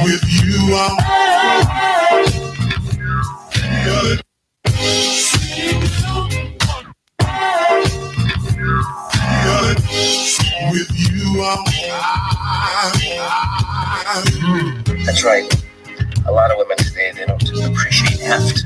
With you, I'm good. Good. With you, I'm That's right. A lot of women today, they don't appreciate heft.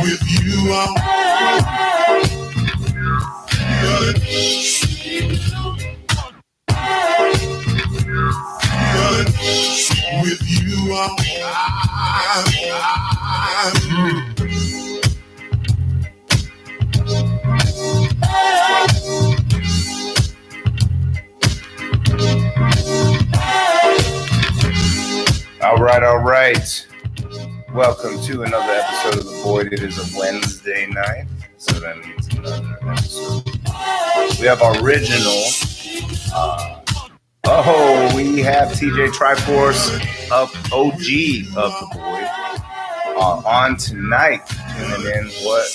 with you, I'm good. Good. With you, I'm All right. Welcome to another episode of The Void. It is a Wednesday night, so that means another episode. We have our original. We have TJ Triforce of OG of The Void on tonight, tuning in. What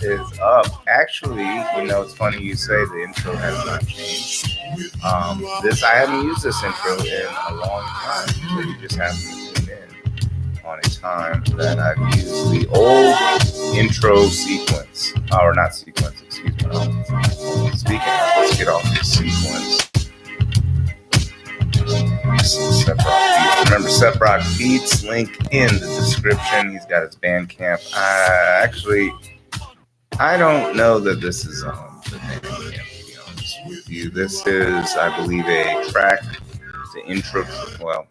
is up? Actually, it's funny you say the intro has not changed. I haven't used this intro in a long time, so you just have to tune in on a time that I've used the old intro sequence, or not sequence, excuse me. Speaking of, let's get off the sequence. Sep Rock Beats. Remember Sep Rock Beats, link in the description. He's got his Bandcamp. I don't know that this is on the Bandcamp, to be honest with you. This is, I believe, a track to intro. Well,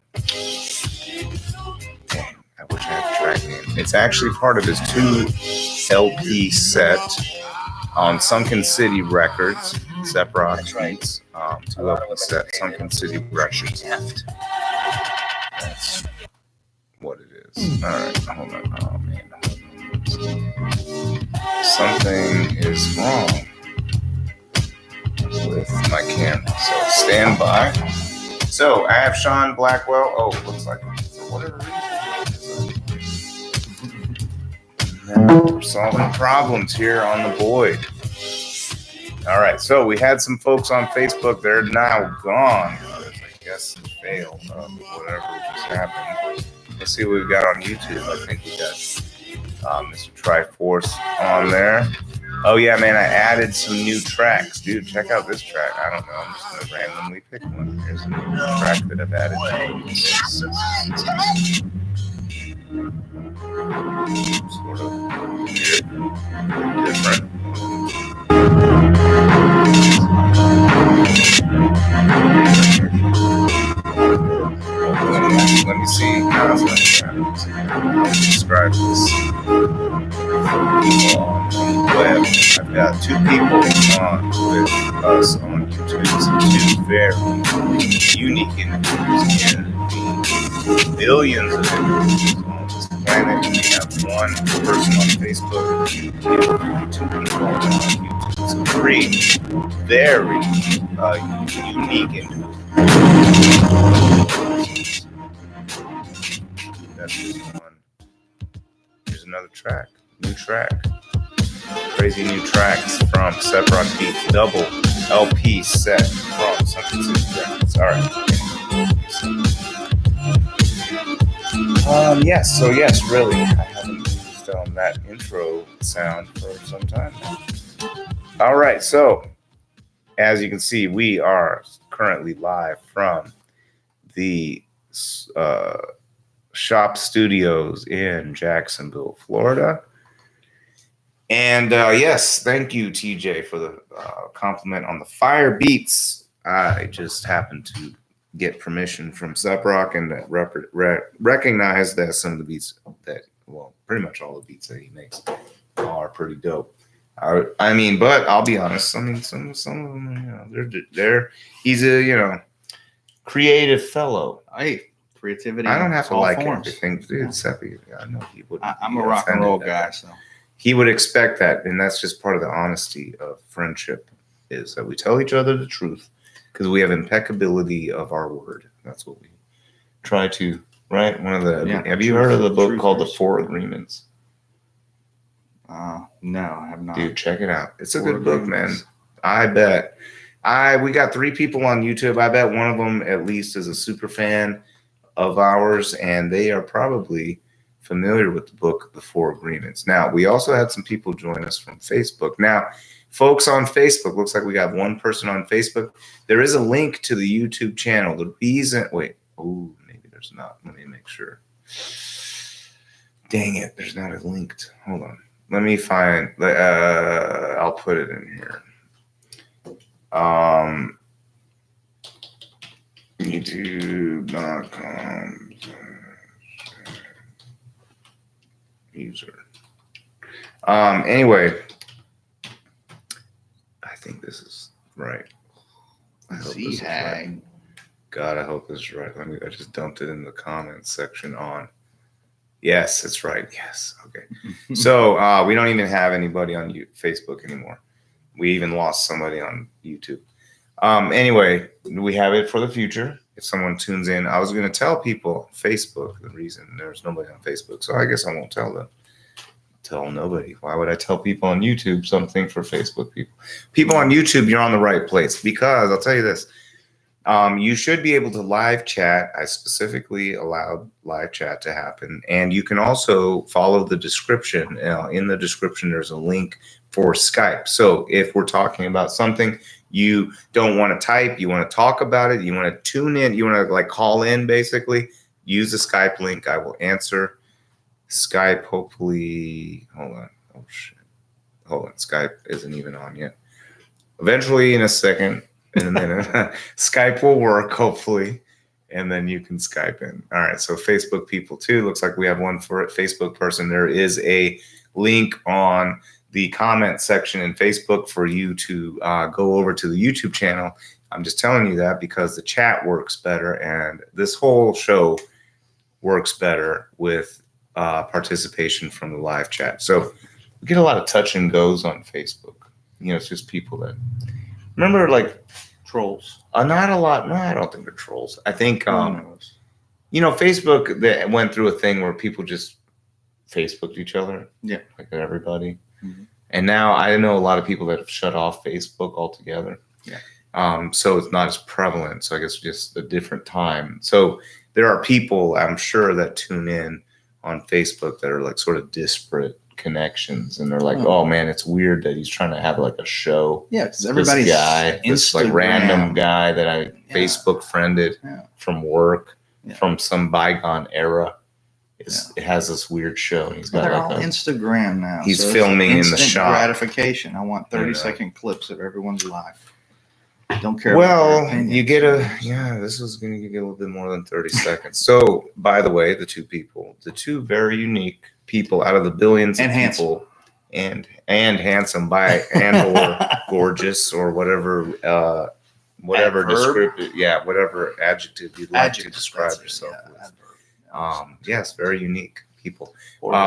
dang, I wish I had the track name. It's actually part of his 2 LP set on Sunken City Records. Sep Rock Beats. 2 LP set, Sunken City Records. That's what it is. All right, hold on. Oh, man. Something is wrong with my camera, so stand by. So I have Sean Blackwell. Oh, looks like for whatever reason we're solving problems here on The Void. All right, so we had some folks on Facebook. They're now gone. I guess the fail of whatever just happened. Let's see what we've got on YouTube. I think we got Mr. Triforce on there. Oh yeah, man, I added some new tracks. Dude, check out this track. I don't know, I'm just gonna randomly pick one. Here's a new track that I've added. Sort of weird, different. Let me see how to describe this. People on the web. I've got 2 people on with us on YouTube. Some 2 very unique individuals in the billions of individuals on this planet. We have 1 person on Facebook, 2 people on YouTube. So 3 very unique individuals. That's just one. Here's another track. New track. Crazy new tracks from Sep Rock Beats. Double LP set from Sunken City Records. Alright. Yes, really. I haven't used that intro sound for some time now. Alright, so as you can see, we are currently live from the Shop Studios in Jacksonville, Florida. And yes, thank you, TJ, for the compliment on the fire beats. I just happened to get permission from Sep Rock and recognize that some of the beats pretty much all the beats that he makes are pretty dope. But I'll be honest. Some of them, he's a creative fellow. creativity. I don't have to all like forms. everything, dude. Yeah. Seppi, I know he would. I'm a rock and roll guy, so He would expect that, and that's just part of the honesty of friendship, is that we tell each other the truth because we have impeccability of our word. That's what we try to. Right? One of the. Yeah, have you heard of the book truthers. called The Four Agreements? no, I have not. Dude, check it out. It's a Four good book, man. Agreements. I bet. We got 3 people on YouTube. I bet one of them at least is a super fan of ours, and they are probably familiar with the book, The Four Agreements. Now, we also had some people join us from Facebook. Now, folks on Facebook, looks like we got one person on Facebook. There is a link to the YouTube channel. The reason, maybe there's not. Let me make sure. Dang it, there's not a link. Hold on. Let me find, I'll put it in here. YouTube.com user. Anyway, I think this is right. I hope this is right. God, I hope this is right. I just dumped it in the comments section on. Yes, it's right. Yes. Okay. So we don't even have anybody on Facebook anymore. We even lost somebody on YouTube. Anyway, we have it for the future. If someone tunes in, I was going to tell people on Facebook the reason there's nobody on Facebook. So I guess I won't tell them. Tell nobody. Why would I tell people on YouTube something for Facebook people? People on YouTube, you're on the right place, because I'll tell you this. You should be able to live chat. I specifically allowed live chat to happen. And you can also follow the description. In the description, there's a link for Skype. So if we're talking about something you don't want to type, you want to talk about it, you want to tune in, you want to like call in, basically, use the Skype link. I will answer. Skype, hopefully, hold on. Oh, shit. Hold on. Skype isn't even on yet. Eventually, in a second, in a minute, Skype will work, hopefully, and then you can Skype in. All right, so Facebook people, too. Looks like we have one for a Facebook person. There is a link on the comment section in Facebook for you to go over to the YouTube channel. I'm just telling you that because the chat works better, and this whole show works better with participation from the live chat. So we get a lot of touch and goes on Facebook. You know, it's just people that remember, like Trolls. not a lot. No, I don't think they're trolls. I think you know, Facebook, they went through a thing where people just Facebooked each other. Yeah, like everybody. Mm-hmm. And now I know a lot of people that have shut off Facebook altogether. Yeah. So it's not as prevalent. So I guess just a different time. So there are people, I'm sure, that tune in on Facebook that are like sort of disparate connections, and they're like, oh man, it's weird that he's trying to have like a show. Yeah, because everybody's this like random guy that I Facebook friended from work from some bygone era. It has this weird show. And he's got they're like all Instagram now. He's filming in the shop. Gratification. I want 30-second clips of everyone's life. Don't care. Well, you get this is going to get a little bit more than 30 seconds. So, by the way, the two very unique people out of the billions and of people, and handsome or gorgeous or whatever, descriptive, whatever adjective you'd like to describe yourself with. Yes, very unique people.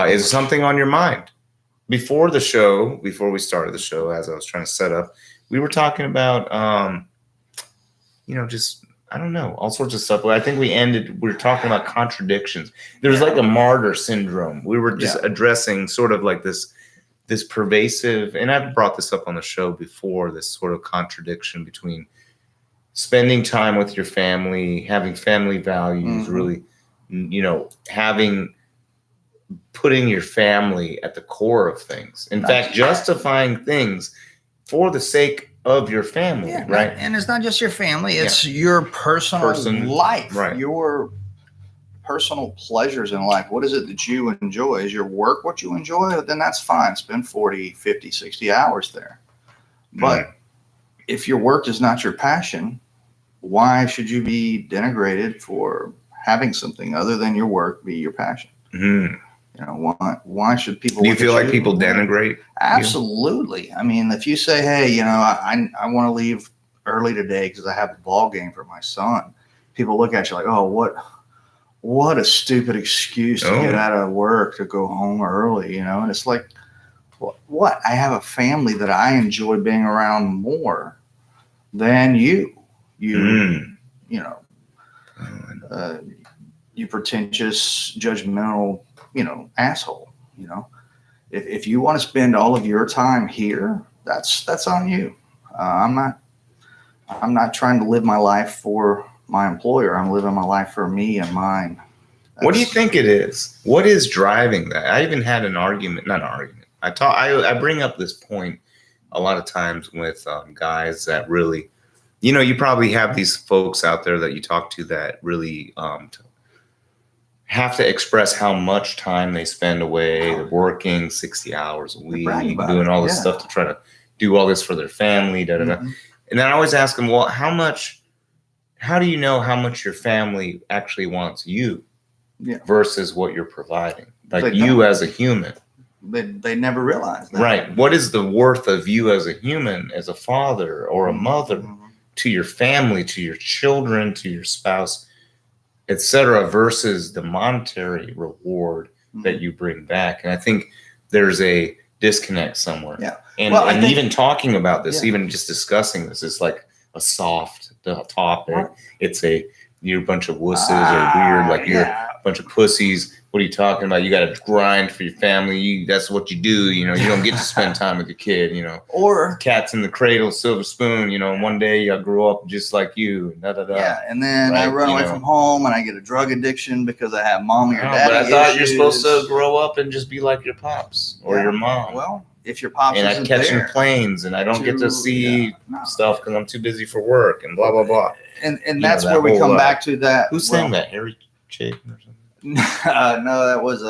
Is something on your mind? Before we started the show, as I was trying to set up, we were talking about, just, I don't know, all sorts of stuff. I think we were talking about contradictions. There's like a martyr syndrome. We were just addressing sort of like this pervasive, and I've brought this up on the show before, this sort of contradiction between spending time with your family, having family values, really, putting your family at the core of things. In fact, justifying things for the sake of your family, right? And it's not just your family, it's your personal life, right? Your personal pleasures in life. What is it that you enjoy? Is your work what you enjoy? Then that's fine. Spend 40, 50, 60 hours there. But if your work is not your passion, why should you be denigrated for having something other than your work be your passion? Why should people? Do you feel like people denigrate? Absolutely. You? I mean, if you say, hey, I want to leave early today because I have a ball game for my son, people look at you like, oh, what a stupid excuse to get out of work to go home early, and it's like, what? I have a family that I enjoy being around more than you you pretentious, judgmental, asshole. If you want to spend all of your time here, that's on you. I'm not trying to live my life for my employer. I'm living my life for me and mine. What do you think it is? What is driving that? I even had an argument, not an argument. I bring up this point a lot of times with guys that really, you probably have these folks out there that you talk to that really have to express how much time they spend away working 60 hours a week, doing all this stuff to try to do all this for their family, da da da. And then I always ask them, well, how do you know how much your family actually wants you versus what you're providing? Like you as a human. They never realize that. Right. What is the worth of you as a human, as a father or a mother to your family, to your children, to your spouse, etc., versus the monetary reward that you bring back? And I think there's a disconnect somewhere. Yeah. And even talking about this, even just discussing this, is like a soft topic. It's you're a bunch of wusses or weird, like you're a bunch of pussies. What are you talking about? You got to grind for your family. That's what you do. You don't get to spend time with your kid, Or cat's in the cradle, silver spoon, one day I'll grow up just like you. Da, da, da. Yeah, and then I run away from home and I get a drug addiction because I have mom or daddy But I thought you're supposed to grow up and just be like your pops or your mom. Well, if your pops isn't there. And I'm catching planes and I don't get to see stuff because I'm too busy for work and blah, blah, blah. And that's where we come back to that. Who's saying that? Harry Chapin or something? No, that was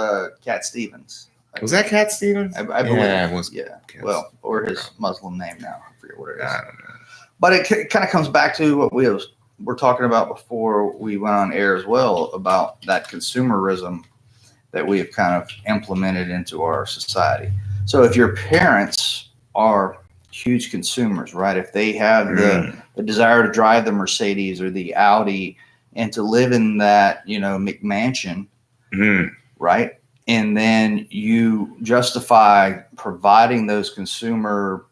Cat Stevens. Was that Cat Stevens? I believe. Yeah, it was. Yeah. Well, or his Muslim name now. I forget what it is. I don't know. But it kind of comes back to what we were talking about before we went on air as well, about that consumerism that we have kind of implemented into our society. So if your parents are huge consumers, right? If they have the desire to drive the Mercedes or the Audi and to live in that, McMansion, right? And then you justify providing those consumer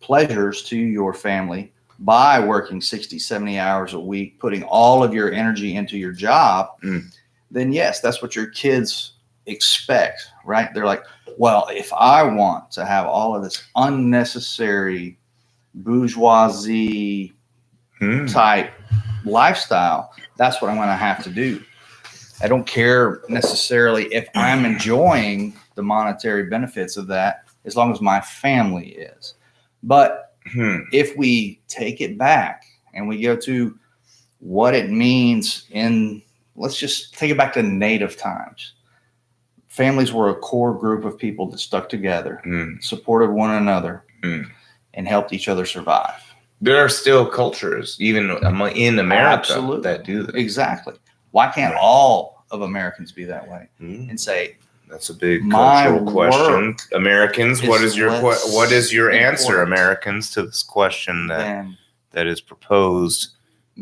pleasures to your family by working 60, 70 hours a week, putting all of your energy into your job, then yes, that's what your kids expect, right? They're like, well, if I want to have all of this unnecessary bourgeoisie type lifestyle, that's what I'm going to have to do. I don't care necessarily if I'm enjoying the monetary benefits of that, as long as my family is. But if we take it back and we go to what it means let's just take it back to native times. Families were a core group of people that stuck together, supported one another, and helped each other survive. There are still cultures, even in America, that do that. Exactly. Why can't all of Americans be that way and say, that's a big cultural question. Americans, what is your answer, Americans, to this question that is proposed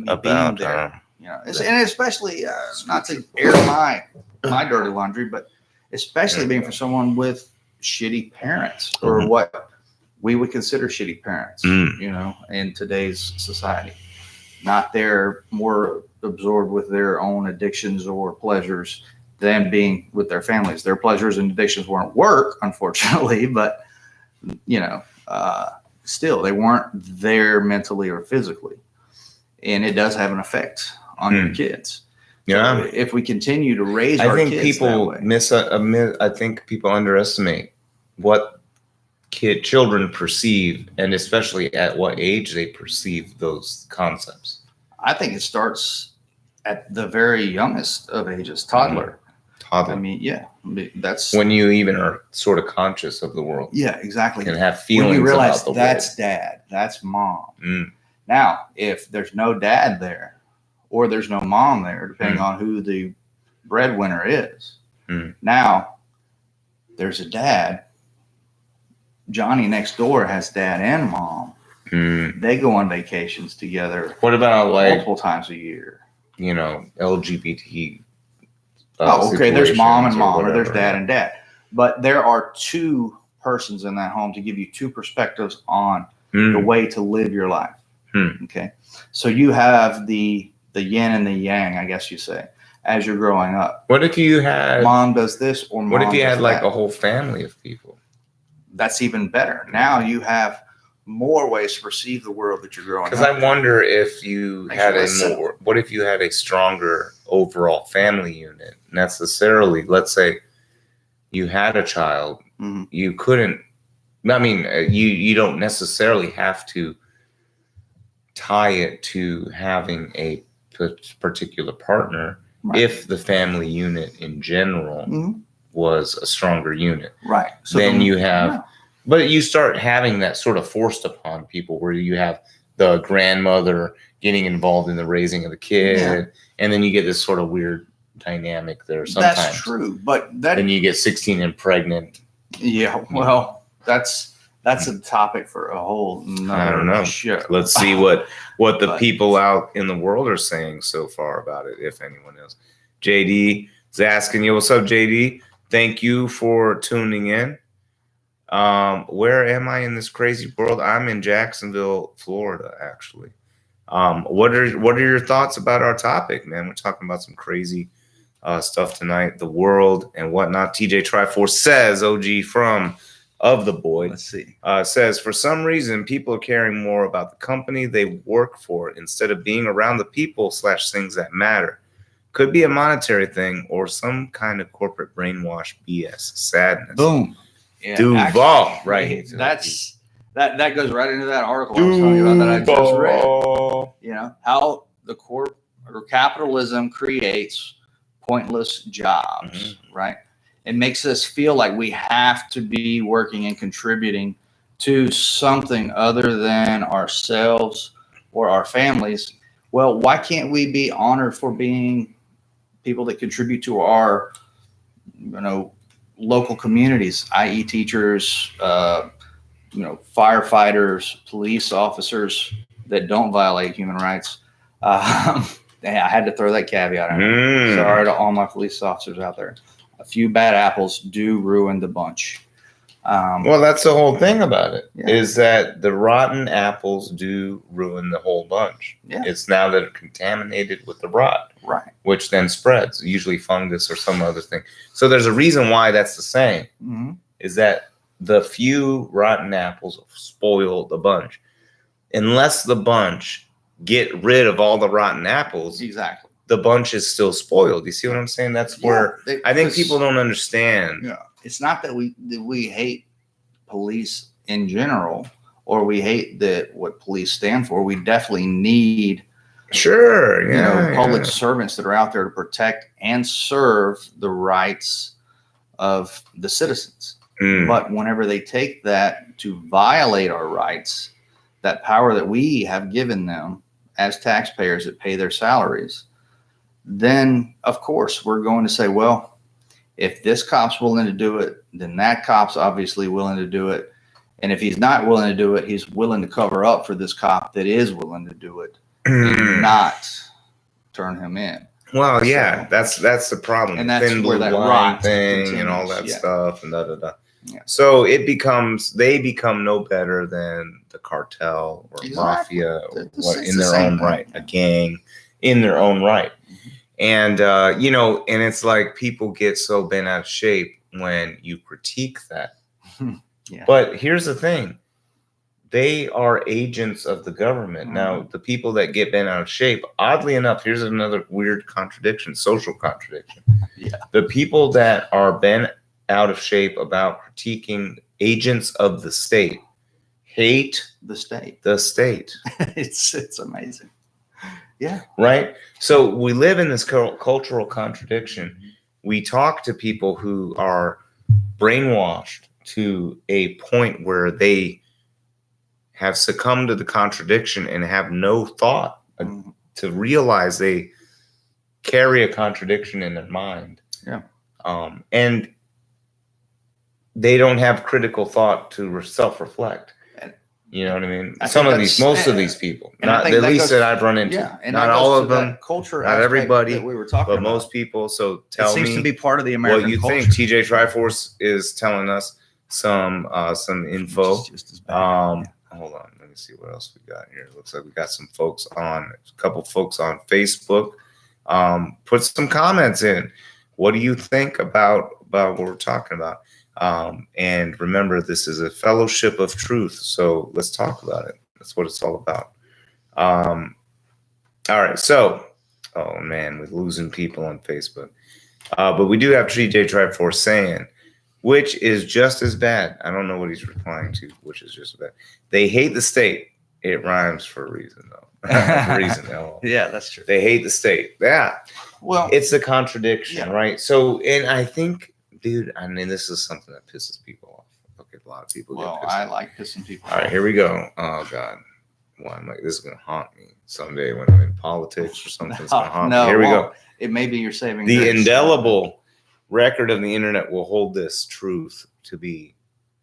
about and especially not to air my dirty laundry, but especially being for someone with shitty parents or what we would consider shitty parents, in today's society. Not they're more absorbed with their own addictions or pleasures than being with their families. Their pleasures and addictions weren't work, unfortunately, but still they weren't there mentally or physically. And it does have an effect on your kids. Yeah. So if we continue to raise our kids that way. I think people underestimate what children perceive, and especially at what age they perceive those concepts. I think it starts at the very youngest of ages, toddler. I mean, that's when you even are sort of conscious of the world. Yeah, exactly. And have feelings when you realize about the that's world. Dad, that's mom. Now, if there's no dad there or there's no mom there, depending on who the breadwinner is, now there's a dad. Johnny next door has dad and mom. They go on vacations together. What about multiple times a year? LGBT Okay. There's mom and situations mom, or there's whatever, dad right? and dad, but there are two persons in that home to give you two perspectives on the Mm, way to live your life. Hmm. Okay. So you have the yin and the yang, I guess you say, as you're growing up. What if you had? Mom does this or What if mom you does had like that. a whole family of people? That's even better. Now you have more ways to perceive the world that you're growing Because up. I wonder if you Makes had you a less simple. more. What if you had a stronger overall family unit? Necessarily, let's say you had a child, Mhm. you couldn't. I mean, you don't necessarily have to tie it to having a particular partner Right. if the family unit in general Mhm. was a stronger unit. Right. So Then you have, yeah. but you start having that sort of forced upon people where you have the grandmother getting involved in the raising of the kid, Yeah. and then you get this sort of weird dynamic there sometimes. That's true, but that Then you get 16 and pregnant. yeah. Well, that's a topic for a whole I don't know. nother show. Let's see what the But- people out in the world are saying so far about it, if anyone is. JD is asking you, what's up, JD? Thank you for tuning in. Where am I in this crazy world? I'm in Jacksonville, Florida, actually. What are your thoughts about our topic, man? We're talking about some crazy stuff tonight, the world and whatnot. TJ Triforce says, OG from of the boy, Let's see. says, for some reason, people are caring more about the company they work for instead of being around the people / things that matter. Could be a monetary thing or some kind of corporate brainwash BS. Sadness. Boom. Yeah, Duval, actually, right? That's that goes right into that article I was telling you about that I just read. Duval. You know how the capitalism creates pointless jobs, right? It makes us feel like we have to be working and contributing to something other than ourselves or our families. Well, why can't we be honored for being people that contribute to our, local communities, i.e., teachers, firefighters, police officers that don't violate human rights? I had to throw that caveat in. Sorry to all my police officers out there. A few bad apples do ruin the bunch. Well, that's the whole thing about it, Yeah. is that the rotten apples do ruin the whole bunch. Yeah. It's now that are contaminated with the rot, Right. which then spreads, usually fungus or some other thing. So there's a reason why that's the same, Mm-hmm. is that the few rotten apples spoil the bunch. Unless the bunch get rid of all the rotten apples, Exactly. the bunch is still spoiled. You see what I'm saying? That's where I think people don't understand. Yeah. It's not that we hate police in general, or we hate what police stand for. We definitely need Sure, yeah, public servants that are out there to protect and serve the rights of the citizens. But whenever they take that to violate our rights, that power that we have given them as taxpayers that pay their salaries, then of course we're going to say, well, if this cop's willing to do it, then that cop's obviously willing to do it. And if he's not willing to do it, he's willing to cover up for this cop that is willing to do it and not turn him in. Well, yeah, So- that's the problem. And that's Thin where blue that line rot thing and all that continues, yeah. stuff and da da da. Yeah. So they become no better than the cartel or Exactly. mafia or It's what, the in their same own thing. right, a gang in their own right. And and it's like people get so bent out of shape when you critique that. Yeah. But here's the thing. They are agents of the government. Now, the people that get bent out of shape, oddly enough, here's another weird contradiction, social contradiction. Yeah. The people that are bent out of shape about critiquing agents of the state hate The state. the state. It's amazing. Yeah. Right? So we live in this cultural contradiction. We talk to people who are brainwashed to a point where they have succumbed to the contradiction and have no thought to realize they carry a contradiction in their mind. Yeah. And they don't have critical thought to self-reflect. You know what I mean? I Some think of these, that's- most of these people, and I not think at that least goes- that I've run into. Yeah, and not that goes all to of that them, culture not aspect everybody, that we were talking but about. most people. So It tell seems me to be part of the American what you culture. think. TJ Triforce is telling us some info. Which is just as bad. Hold on, let me see what else we got here. It looks like we got some folks on, a couple folks on Facebook. Put some comments in. What do you think about what we're talking about? And remember, this is a fellowship of truth, so let's talk about it. That's what it's all about. All right, so, oh man, we're losing people on Facebook. But we do have TJ Triforce saying, which is just as bad. I don't know what he's replying to, which is just as bad. They hate the state. It rhymes for a reason, though. For a reason, though. Yeah, that's true. They hate the state. Yeah. Well, It's a contradiction, Yeah. right? So, and I think, dude, I mean, this is something that pisses people off. Okay, a lot of people well, get pissed I off. like pissing people All right, off. here we go. Oh, God. Well, I'm like, this is going to haunt me someday when I'm in politics or something. It's going to haunt No, me. Here we it go. won't. It may be your saving The grace. indelible record of the internet will hold this truth to be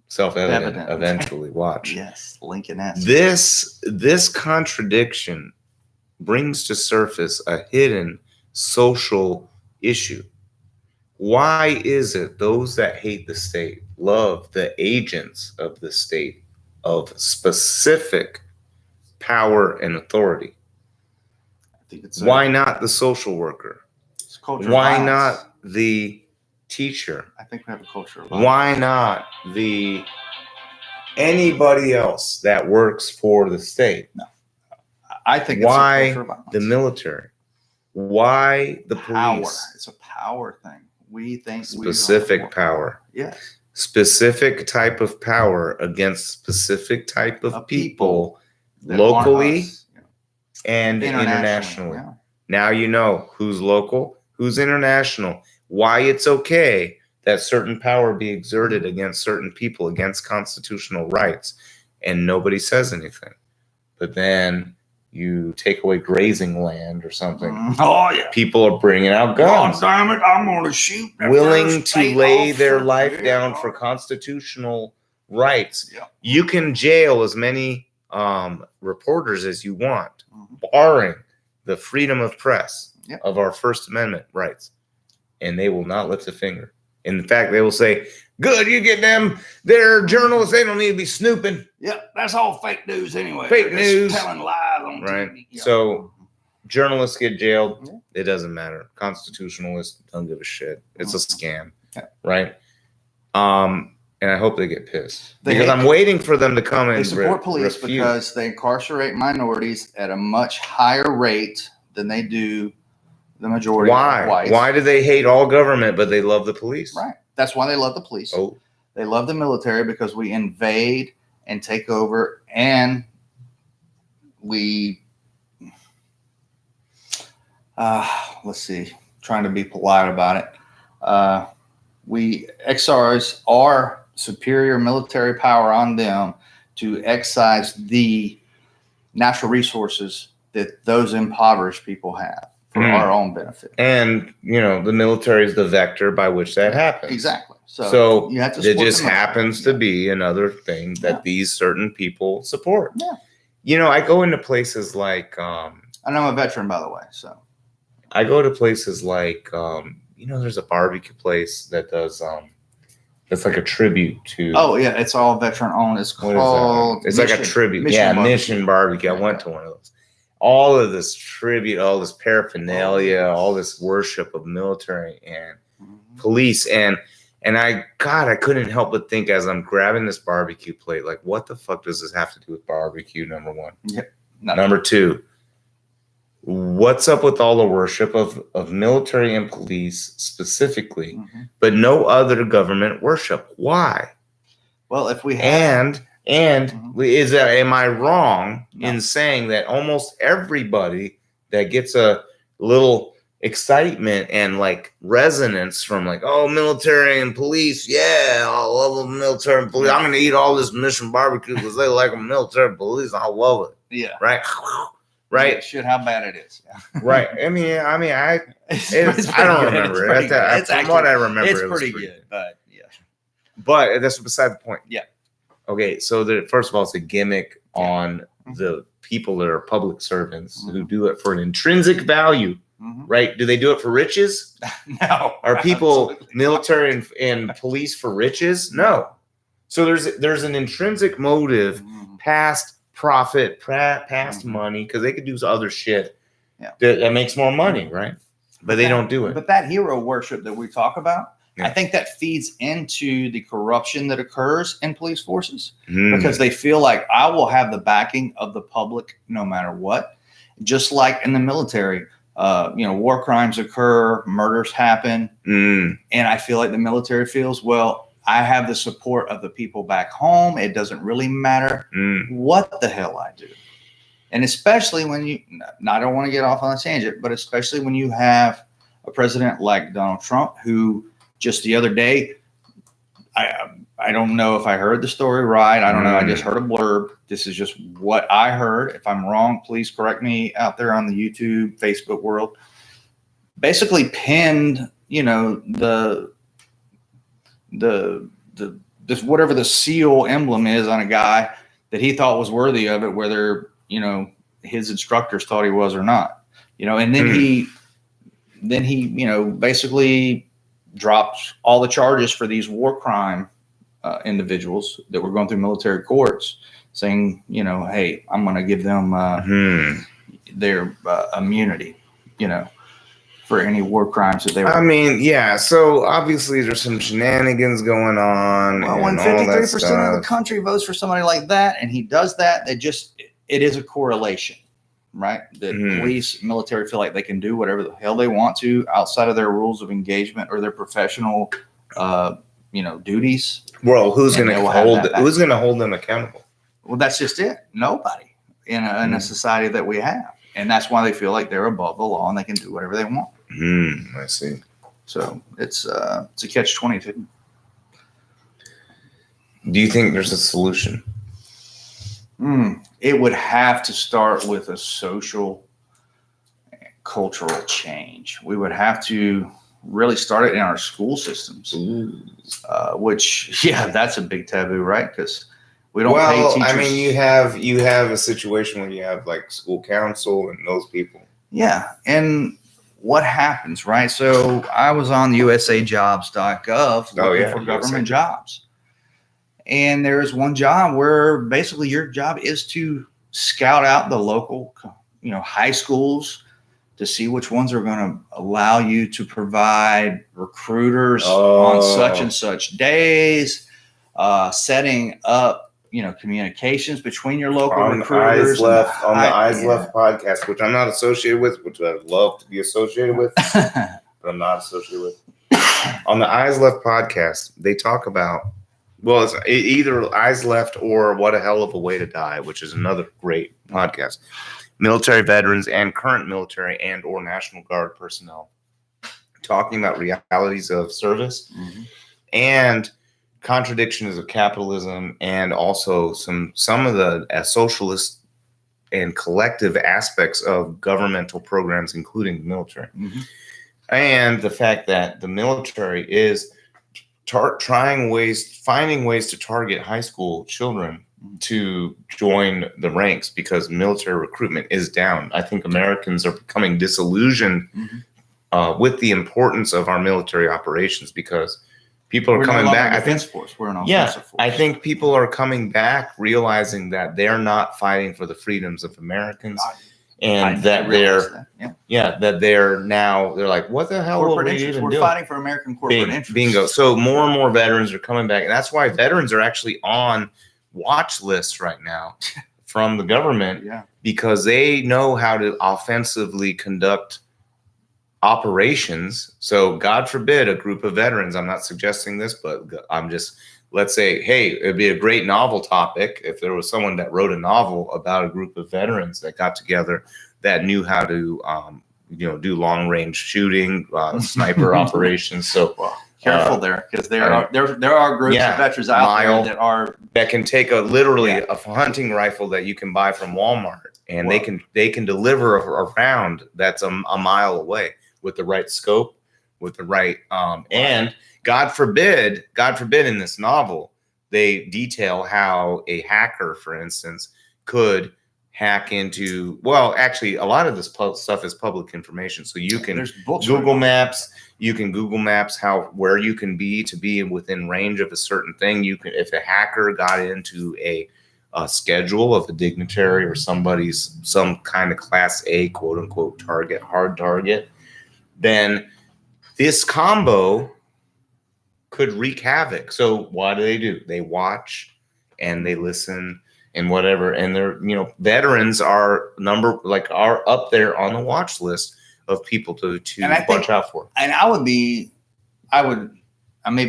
self-evident Evident. eventually. Watch. Yes, Lincoln-esque. This contradiction brings to surface a hidden social issue. Why is it those that hate the state love the agents of the state of specific power and authority? I think it's Why not the social worker? it's a culture of Why violence. not the teacher? I think we have a culture of violence. Why not the anybody else that works for the state? I think Why it's a culture of violence. the military? Why the power. police? It's a power thing. We think Specific we are power. Yes. Specific type of power against specific type of Of people that want locally us, and internationally. Yeah. Now you know who's local, who's international, why it's okay that certain power be exerted against certain people, against constitutional rights, and nobody says anything. But then you take away grazing land or something. Oh yeah. People are bringing out guns, God damn it! I'm gonna shoot. the willing first to state lay their officer. life Yeah. down for constitutional rights. Yeah. You can jail as many reporters as you want, Mhm. barring the freedom of press Yep. of our First Amendment rights, and they will not lift a finger. In fact, they will say, "Good, you get them. They're journalists. They don't need to be snooping." Yeah, that's all fake news anyway. Fake They're just news. telling lies on Right. TV. Yeah. So journalists get jailed. Yeah. It doesn't matter. Constitutionalists don't give a shit. It's a scam, Yeah. right? And I hope they get pissed They because hate- I'm waiting for them to come they and support police refute. because they incarcerate minorities at a much higher rate than they do the majority of Why? whites. Why do they hate all government but they love the police? Right. That's why they love the police. Oh, They love the military because we invade and take over, and we let's see, trying to be polite about it. We exercise our superior military power on them to excise the natural resources that those impoverished people have for our own benefit. and the military is the vector by which that happens. Exactly. So you have to it support just the military. happens to Yeah. be another thing that Yeah. these certain people support. Yeah. I go into places like And I'm a veteran, by the way. So I go to places like there's a barbecue place that does it's like a tribute to oh yeah, it's all veteran owned. It's what is called. that? It's like a tribute. Mission Barbecue. Mission Barbecue. I went to one of those. All of this tribute, all this paraphernalia, all this worship of military and Mhm. police and I couldn't help but think as I'm grabbing this barbecue plate, like, what the fuck does this have to do with barbecue? Number one. Nothing. Number two, what's up with all the worship of military and police specifically, Mhm. but no other government worship? Why? Well, if we had, And am I wrong No. in saying that almost everybody that gets a little excitement and like resonance from like, oh, military and police, yeah, I love the military and police. I'm gonna eat all this Mission Barbecue because they like a military and police. I love it. yeah, Right? Right? Shit, how bad it is. Yeah. Right. I mean, I It's don't pretty remember. good. It's pretty good. It's From actually- what I remember, It's it was pretty good, but yeah. But that's beside the point. Yeah. Okay, so first of all, it's a gimmick on the people that are public servants who do it for an intrinsic value, right? Do they do it for riches? No. Are people Absolutely military and police for riches? No. So there's an intrinsic motive past profit, past money, because they could do other shit that makes more money, right? But they don't do it. But that hero worship that we talk about, I think that feeds into the corruption that occurs in police forces because they feel like I will have the backing of the public no matter what. Just like in the military, war crimes occur, murders happen. And I feel like the military feels, well, I have the support of the people back home. It doesn't really matter what the hell I do. And especially when I don't want to get off on a tangent, but especially when you have a president like Donald Trump, who just the other day, I don't know if I heard the story right. I don't know. I just heard a blurb. This is just what I heard. If I'm wrong, please correct me out there on the YouTube, Facebook world. Basically pinned, this whatever the SEAL emblem is on a guy that he thought was worthy of it, whether his instructors thought he was or not. And then he basically dropped all the charges for these war crime individuals that were going through military courts, saying, hey, I'm going to give them their immunity, for any war crimes that they were. I mean, yeah. So obviously there's some shenanigans going on. Well, when 53% of the country votes for somebody like that, and he does that, it is a correlation, right? That police, military feel like they can do whatever the hell they want to outside of their rules of engagement or their professional, duties. Well, who's going to hold them accountable? Well, that's just it. Nobody in a society that we have. And that's why they feel like they're above the law and they can do whatever they want. I see. So it's a catch-22. Do you think there's a solution? It would have to start with a social and cultural change. We would have to really start it in our school systems, which, that's a big taboo, right? Because we don't pay teachers. I mean, you have a situation where you have like school council and those people. Yeah. And what happens, right? So I was on usajobs.gov looking for government jobs. And there is one job where basically your job is to scout out the local, high schools to see which ones are going to allow you to provide recruiters on such and such days, setting up, communications between your local recruiters. On the Eyes Left podcast, which I'm not associated with, which I'd love to be associated with, but I'm not associated with. On the Eyes Left podcast, they talk about, it's either Eyes Left or What a Hell of a Way to Die, which is another great podcast. Military veterans and current military and or National Guard personnel talking about realities of service and contradictions of capitalism, and also some of the socialist and collective aspects of governmental programs, including the military, and the fact that the military is finding ways to target high school children to join the ranks because military recruitment is down. I think Americans are becoming disillusioned with the importance of our military operations because people are coming back. We're an offensive force. I think people are coming back realizing that they're not fighting for the freedoms of Americans, and that they're like, what the hell are we even doing? We're fighting for American corporate interests. Bingo. So more and more veterans are coming back, and that's why veterans are actually on watch lists right now from the government because they know how to offensively conduct operations. So God forbid a group of veterans, I'm not suggesting this, but let's say, hey, it'd be a great novel topic if there was someone that wrote a novel about a group of veterans that got together that knew how to, do long range shooting, sniper operations. So careful there, because there are groups of veterans out there that can take a hunting rifle that you can buy from Walmart, and they can deliver a round that's a mile away with the right scope, with the right and God forbid in this novel they detail how a hacker, for instance, could hack into, well, actually, a lot of this stuff is public information. So you can There's books Google written. Maps, you can Google Maps where you can be to be within range of a certain thing. You can, if a hacker got into a schedule of a dignitary or some kind of class A, quote unquote, target, hard target, then this combo could wreak havoc. So what do? They watch and they listen and whatever. And they're, veterans are up there on the watch list of people to watch out for. And maybe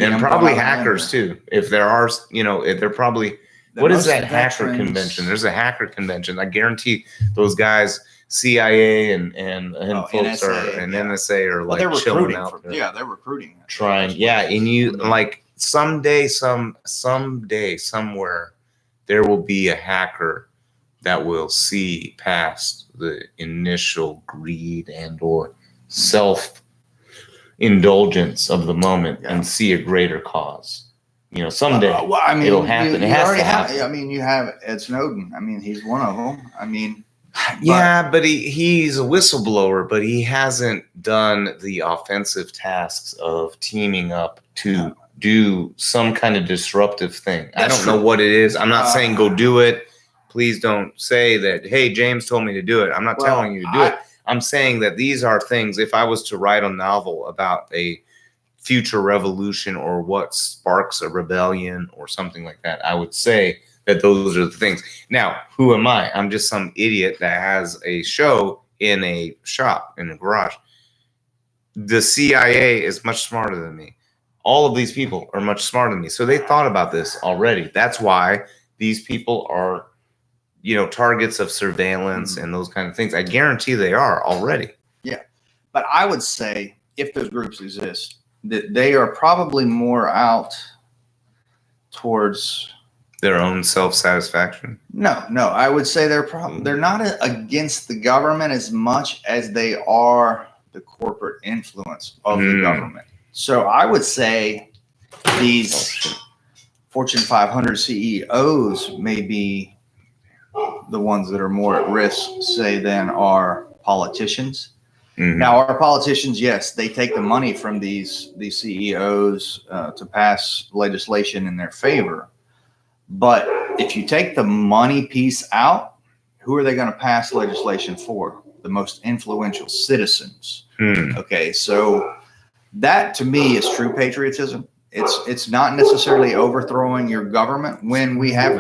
and probably hackers too. If there are, if they're probably, what is that hacker convention? There's a hacker convention. I guarantee those guys, CIA and folks NSA, and NSA are they're chilling recruiting out there. Yeah, they're recruiting. Trying, and you like someday, somewhere, there will be a hacker that will see past the initial greed and or self-indulgence of the moment and see a greater cause. Someday it'll happen. It has to happen. You have Ed Snowden. He's one of them. But he's a whistleblower, but he hasn't done the offensive tasks of teaming up to do some kind of disruptive thing. I don't know what it is. I'm not saying go do it. Please don't say that, hey, James told me to do it. I'm not telling you to do it. I'm saying that these are things, if I was to write a novel about a future revolution or what sparks a rebellion or something like that, I would say that those are the things. Now, who am I? I'm just some idiot that has a show in a shop, in a garage. The CIA is much smarter than me. All of these people are much smarter than me. So they thought about this already. That's why these people are, targets of surveillance and those kind of things. I guarantee they are already. Yeah. But I would say if those groups exist, that they are probably more out towards their own self-satisfaction. No. I would say they're not against the government as much as they are the corporate influence of the government. So I would say these Fortune 500 CEOs may be the ones that are more at risk, say, than our politicians. Mm-hmm. Now, our politicians, yes, they take the money from these CEOs to pass legislation in their favor. But if you take the money piece out, who are they going to pass legislation for? The most influential citizens. Okay, so that to me is true patriotism. It's not necessarily overthrowing your government when we have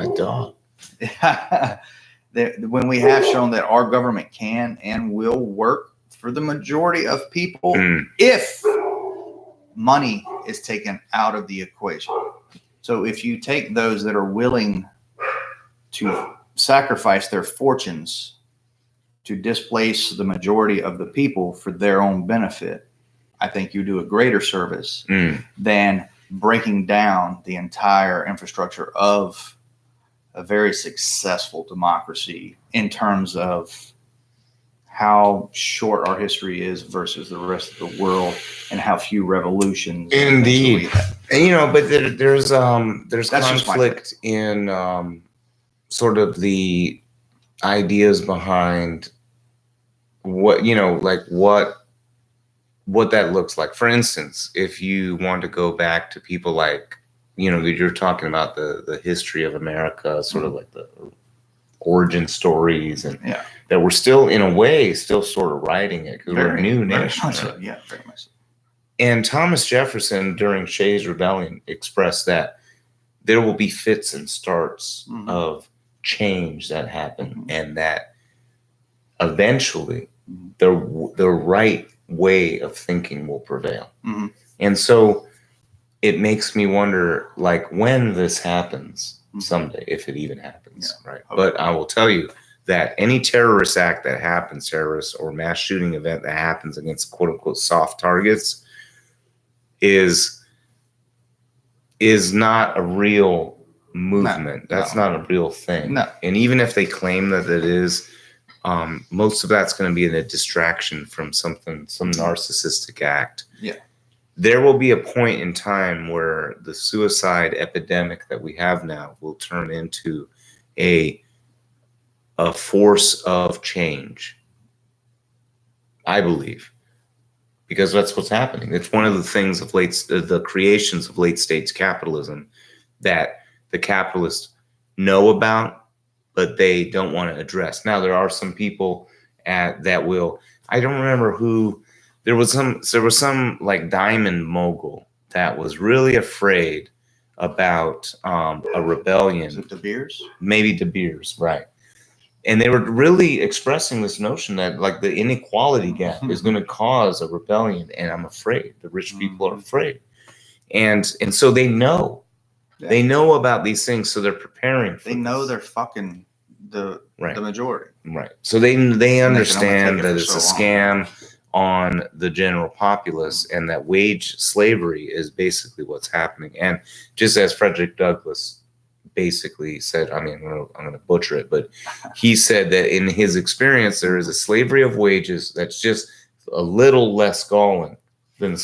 when we have shown that our government can and will work for the majority of people if money is taken out of the equation. So if you take those that are willing to sacrifice their fortunes to displace the majority of the people for their own benefit, I think you do a greater service than breaking down the entire infrastructure of a very successful democracy in terms of how short our history is versus the rest of the world and how few revolutions. Indeed. And, but there's conflict in sort of the ideas behind what that looks like. For instance, if you want to go back to people like, you're talking about the history of America, sort of like the origin stories, and that we're still, in a way, still sort of writing it because we're a new nation. Right? Yeah, very much so. And Thomas Jefferson, during Shays' Rebellion, expressed that there will be fits and starts of change that happen, and that eventually the right way of thinking will prevail. And so it makes me wonder, like, when this happens someday, if it even happens, right? Okay. But I will tell you that any terrorist act that happens, terrorist or mass shooting event that happens against quote unquote soft targets is not a real movement. That's not a real thing. No. And even if they claim that it is, most of that's going to be a distraction from some narcissistic act. Yeah. there will be a point in time where the suicide epidemic that we have now will turn into a force of change. I believe, because that's what's happening. It's one of the things of the creations of late stage capitalism that the capitalists know about, but they don't want to address. Now, there are some people that will. I don't remember who. There was some like diamond mogul that was really afraid about a rebellion. Is it De Beers? Maybe De Beers, right? And they were really expressing this notion that like the inequality gap is going to cause a rebellion, and I'm afraid. The rich people are afraid, and so they know. Yeah. They know about these things, so they're preparing. They know they're fucking the majority, right? So they understand that it's a scam on the general populace, and that wage slavery is basically what's happening. And just as Frederick Douglass basically said, I mean, I'm going to butcher it, but he said that in his experience, there is a slavery of wages that's just a little less galling than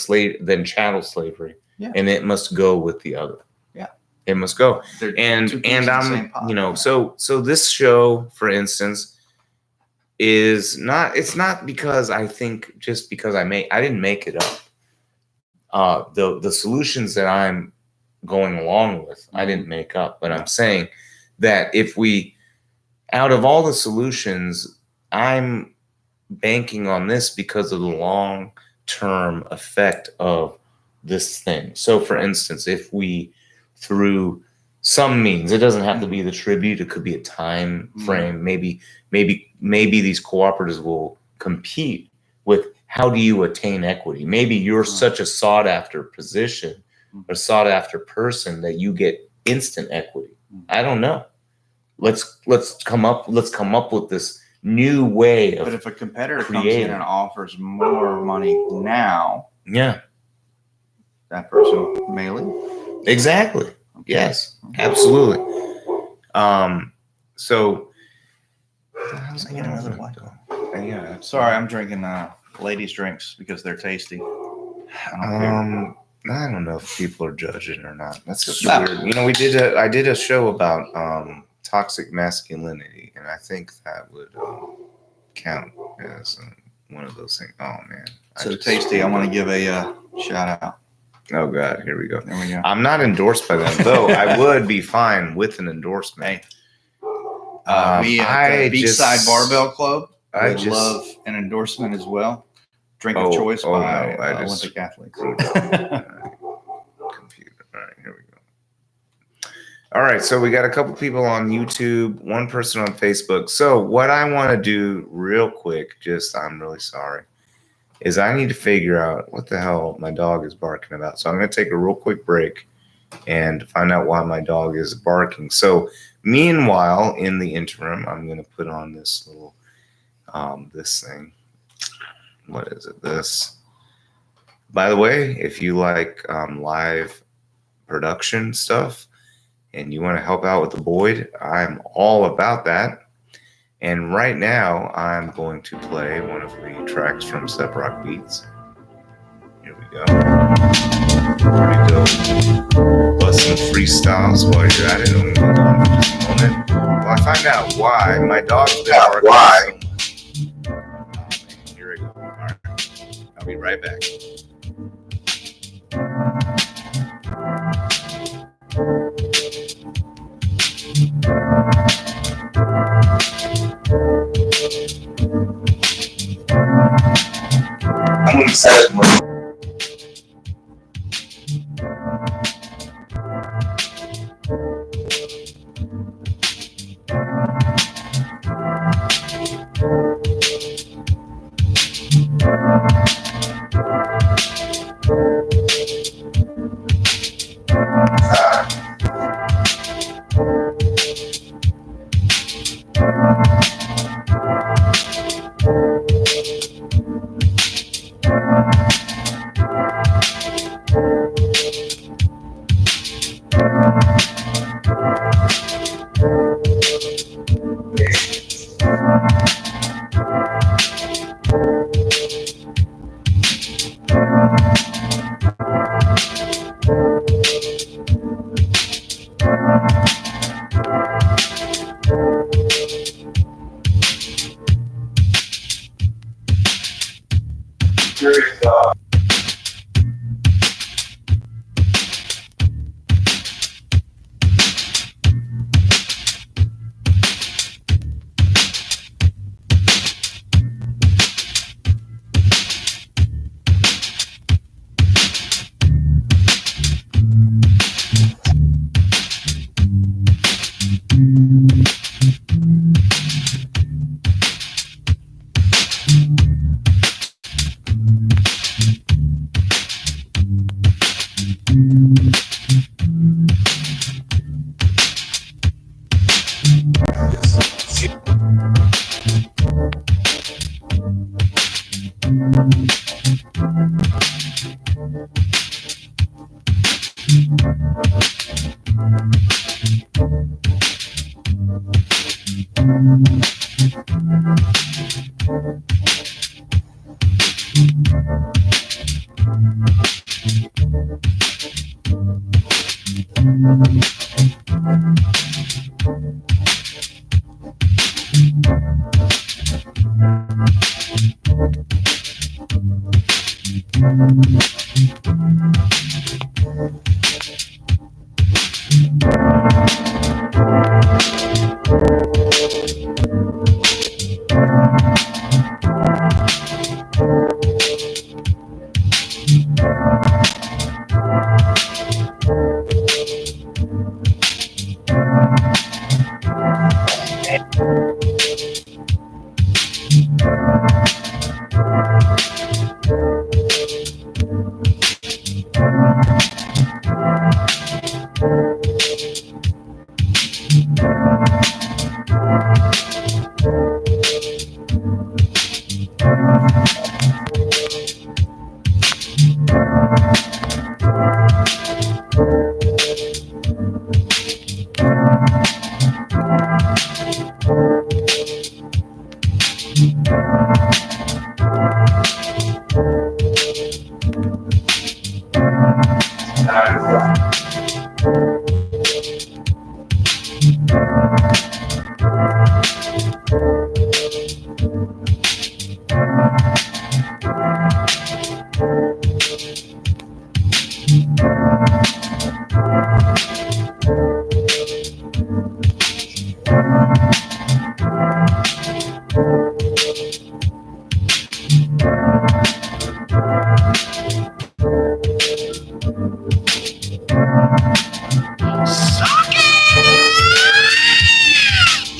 chattel slavery, and it must go with the other. Yeah, it must go. And I'm, so this show, for instance, is not. It's not because I think just because I didn't make it up. The solutions that I'm going along with, I didn't make up, but I'm saying that if we, out of all the solutions, I'm banking on this because of the long-term effect of this thing. So for instance, if we, through some means, it doesn't have to be the tribute, it could be a time frame, maybe these cooperatives will compete with how do you attain equity. Maybe you're such a sought after position or sought after person that you get instant equity. I don't know. Let's come up with this new way of. But if a competitor comes in and offers more money now, that person may leave. Exactly. Okay. Yes, absolutely. So I get another Blackwell. Yeah. Sorry, I'm drinking ladies' drinks because they're tasty. I don't know if people are judging or not. That's just weird. I did a show about toxic masculinity, and I think that would count as one of those things. Oh man, so tasty! I want to give a shout out. Oh God, here we go. There we go. I'm not endorsed by them, though. I would be fine with an endorsement. We at the Beachside Barbell Club would love an endorsement as well. Drink of choice by Olympic athletes. Computer. All right, here we go. All right, so we got a couple people on YouTube, one person on Facebook. So what I want to do real quick, I'm really sorry, is I need to figure out what the hell my dog is barking about. So I'm going to take a real quick break and find out why my dog is barking. So meanwhile, in the interim, I'm going to put on this little, this thing. What is it? This. By the way, if you like live production stuff and you want to help out with the Boyd, I'm all about that. And right now, I'm going to play one of the tracks from Step Rock Beats. Here we go. Here we go. Busting freestyles while you're at it. I'm going to go on for just a moment. Well, I find out why my dog's been barking so much. Here we go. All right. I'll be right back. I'm going to set it more.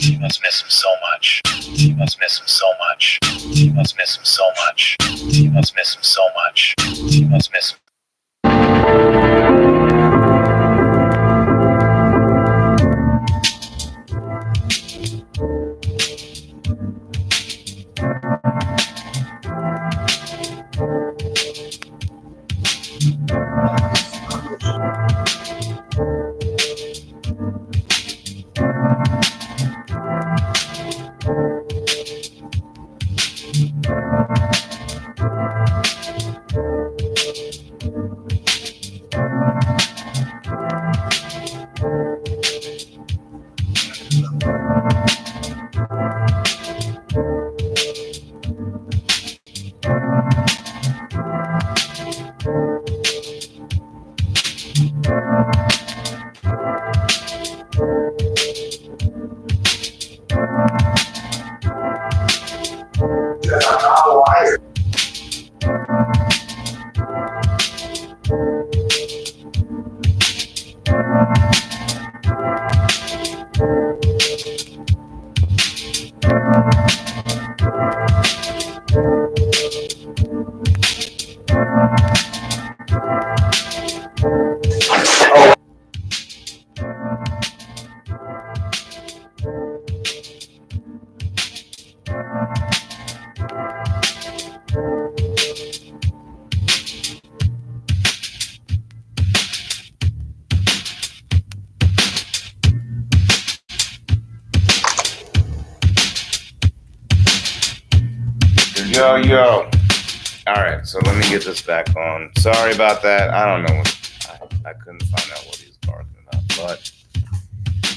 You must miss him so much. You must miss him so much. You must miss him so much. You must miss him so much. You must miss him. Yo. All right, so let me get this back on. Sorry about that. I don't know. I couldn't find out what he was barking about, but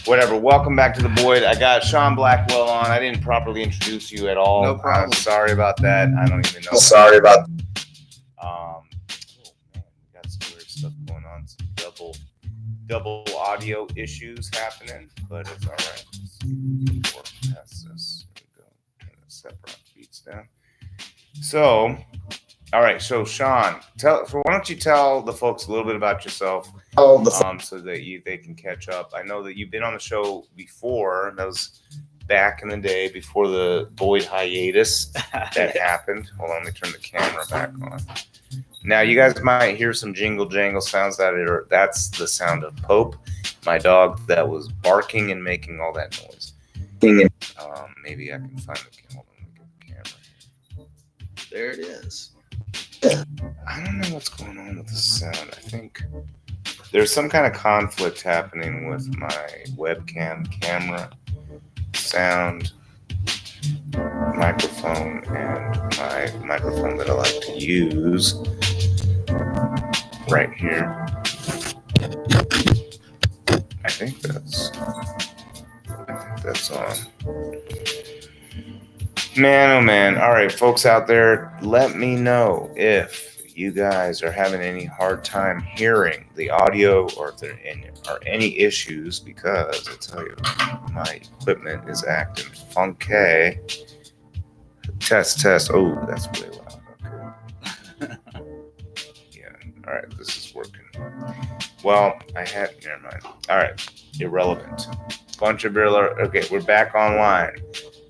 whatever. Welcome back to the Boyd. I got Sean Blackwell on. I didn't properly introduce you at all. No problem. Sorry about that. I don't even know. Sorry about. Oh man, we got some weird stuff going on. Some double audio issues happening, but it's all right. Let's see if we can work past this. There we go. Turn the separate beats down. So, all right. So, Sean, why don't you tell the folks a little bit about yourself, so that they can catch up. I know that you've been on the show before. That was back in the day before the Boyd hiatus that happened. Hold on, let me turn the camera back on. Now you guys might hear some jingle jangle sounds that's the sound of Pope, my dog that was barking and making all that noise. Maybe I can find the camera. There it is. I don't know what's going on with the sound. I think there's some kind of conflict happening with my webcam, camera, sound, microphone, and my microphone that I like to use right here. I think that's on. Man, oh man. All right, folks out there, let me know if you guys are having any hard time hearing the audio or if there are any issues, because I tell you, my equipment is acting funky. Test. Oh, that's way loud. Okay. Yeah. All right, this is working. Well, never mind. All right, irrelevant. Bunch of Birla. Okay, we're back online.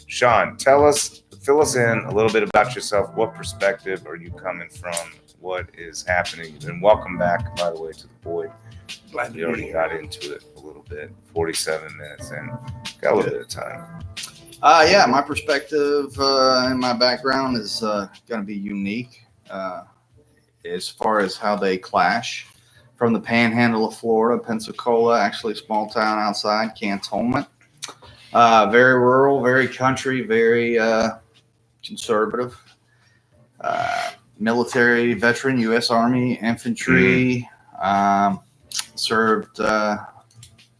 Sean, fill us in a little bit about yourself. What perspective are you coming from? What is happening? And welcome back, by the way, to the Void. We already got into it a little bit. 47 minutes in. Got a little bit of time. Yeah, my perspective and my background is going to be unique as far as how they clash. From the panhandle of Florida, Pensacola, actually a small town outside Cantonment. Very rural, very country, very conservative. Military veteran, U.S. Army infantry. Served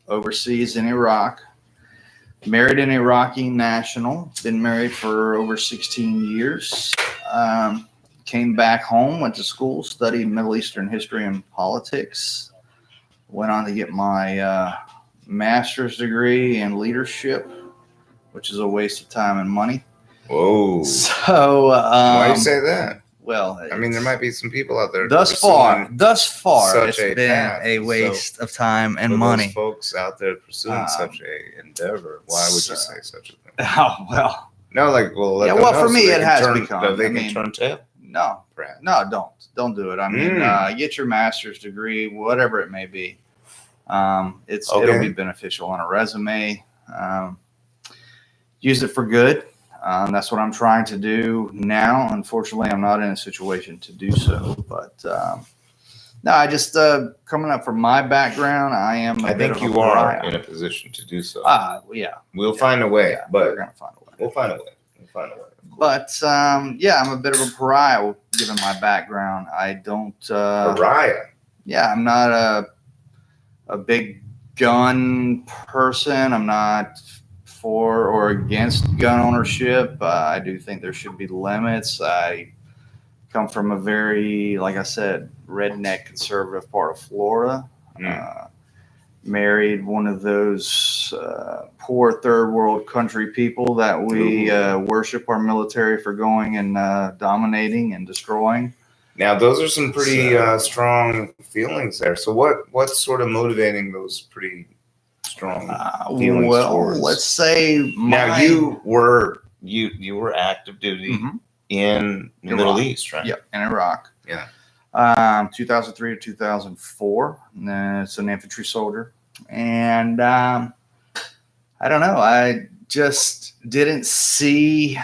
overseas in Iraq. Married an Iraqi national. Been married for over 16 years. Came back home, went to school, studied Middle Eastern history and politics. Went on to get my master's degree in leadership, which is a waste of time and money. Whoa. So, why do you say that? Well, I mean, there might be some people out there. Thus far, it's a been path. a waste of time and For money. Those folks out there pursuing such a endeavor, why would you say such a thing? Oh, well. No, like, well, let Yeah, them well, know for so me, they it can has turn, become. They can turn tail. No, Perhaps. no, don't do it. I mean, get your master's degree, whatever it may be. It'll be beneficial on a resume. Use it for good. That's what I'm trying to do now. Unfortunately, I'm not in a situation to do so. But no, I just coming up from my background, I am. I think you are in a position to do so. Yeah. We'll find a way, but we're gonna find a way. We'll find a way. But yeah, I'm a bit of a pariah given my background. I don't. Pariah. Yeah, I'm not a big gun person. I'm not for or against gun ownership. I do think there should be limits. I come from a very, like I said, redneck conservative part of Florida. Married one of those poor third world country people that we worship our military for going and dominating and destroying. Now, those are some pretty strong feelings there. So what's sort of motivating those pretty strong feelings? Well, let's say now you were active duty in the Iraq. Middle East, right? Yeah, in Iraq. Yeah. 2003 to 2004. It's an infantry soldier. And I don't know. I just didn't see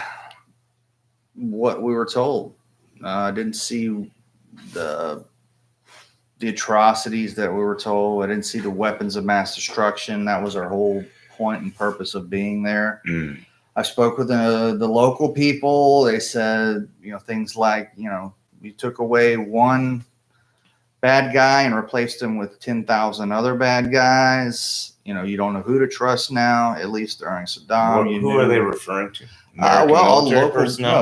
what we were told. I didn't see the atrocities that we were told. I didn't see the weapons of mass destruction. That was our whole point and purpose of being there. I spoke with the local people. They said, things like, you took away one bad guy and replaced him with 10,000 other bad guys. You don't know who to trust now, at least during Saddam. Who are they referring to?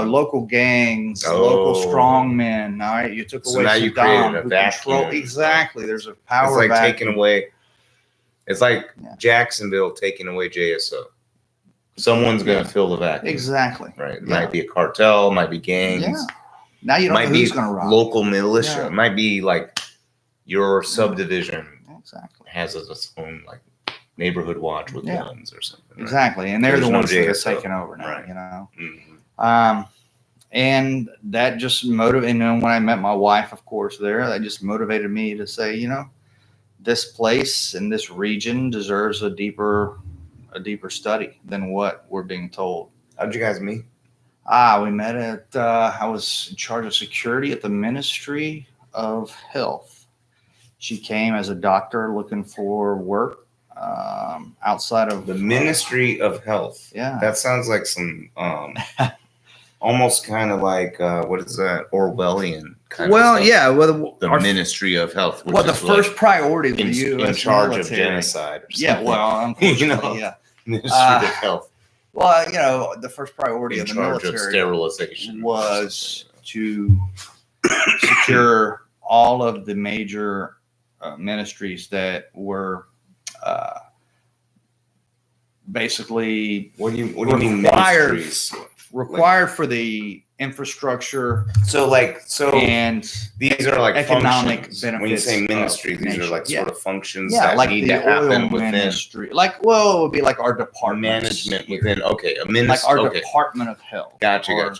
Local gangs, local strongmen. All right, you took away now Saddam. You created a vacuum. Exactly. There's a power. It's like vacuum. taking away. It's like Jacksonville taking away JSO. Someone's going to fill the vacuum. Exactly. Right. It might be a cartel. Might be gangs. Yeah. Now you don't know who's going to rob. Local militia. It might be like your subdivision. Exactly. Has its own like neighborhood watch with guns or something. Right? Exactly. And they're the ones that are taking over now. Right. And that just motivated, and then when I met my wife, of course, there, that just motivated me to say, this place and this region deserves a deeper study than what we're being told. How'd you guys meet? We met at, I was in charge of security at the Ministry of Health. She came as a doctor looking for work outside of The Ministry of Health. Yeah. That sounds like some almost kind of like what is that, Orwellian kind of stuff. Yeah. Well, The Ministry of Health. Which the is first priority of the in U.S. charge military. of genocide. Or Yeah, something. well, unfortunately, yeah. Ministry of Health. Well, the first priority In of the charge of military sterilization was to secure all of the major ministries that were basically What do you mean required ministries? for the infrastructure So and these are like economic functions. benefits. When you say ministry, of these are nation. like sort of functions Yeah, that like need the to happen oil within ministry. It would be like our department. management within. Okay, a Like ministry. our Okay, Department of Health. gotcha.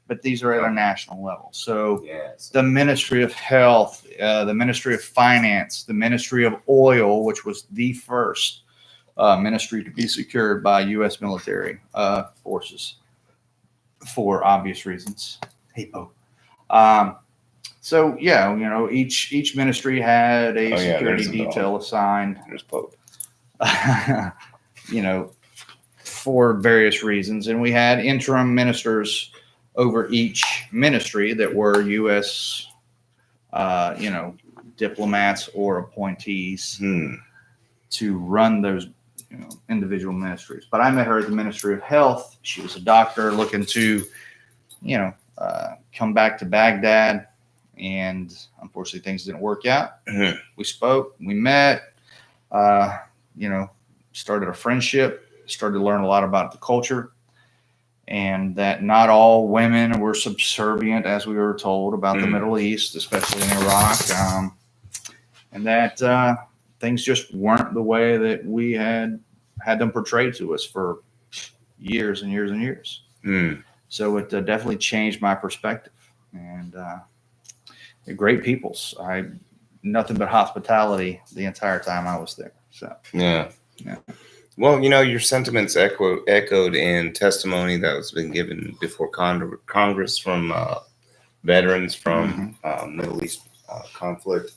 But these are at a national level. So Yes. the Ministry of Health, the Ministry of Finance, the Ministry of Oil, which was the first ministry to be secured by U.S. military forces for obvious reasons. Hey, Bo. So yeah, each ministry had a security there's a detail assigned. There's Pope. For various reasons, and we had interim ministers over each ministry that were U.S. Diplomats or appointees to run those individual ministries. But I met her at the Ministry of Health. She was a doctor looking to come back to Baghdad, and unfortunately things didn't work out. Mhm. We spoke, we met, started a friendship, started to learn a lot about the culture, and that not all women were subservient, as we were told, about the Middle East, especially in Iraq, and that things just weren't the way that we had them portrayed to us for years and years and years. So it definitely changed my perspective, and they're great peoples. Nothing but hospitality the entire time I was there. So Yeah. Well, your sentiments echoed in testimony that was been given before Congress from veterans from Middle East conflict.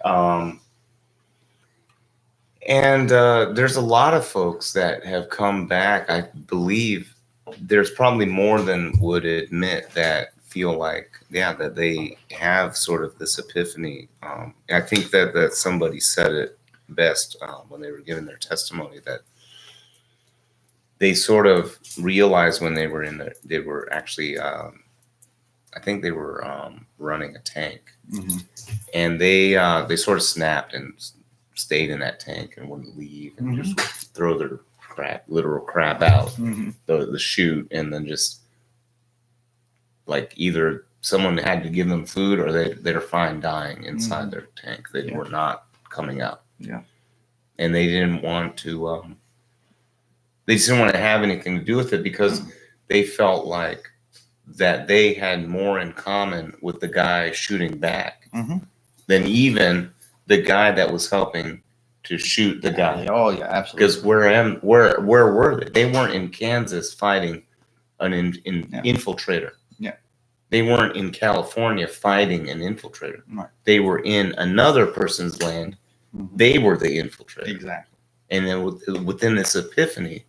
And there's a lot of folks that have come back. I believe there's probably more than would admit that feel like, that they have sort of this epiphany. I think that somebody said it best when they were giving their testimony, that they sort of realized when they were they were actually, I think they were running a tank, and they sort of snapped and stayed in that tank and wouldn't leave and just throw their literal crap out the chute, and then just like either someone had to give them food or they're fine dying inside their tank. They were not coming out. Yeah. And they didn't want to, they just didn't want to have anything to do with it, because they felt like that they had more in common with the guy shooting back than even the guy that was helping to shoot the guy. Oh yeah, absolutely. Because where were they? They weren't in Kansas fighting an infiltrator. Yeah. They weren't in California fighting an infiltrator. Right. They were in another person's land. They were the infiltrator. Exactly. And then within this epiphany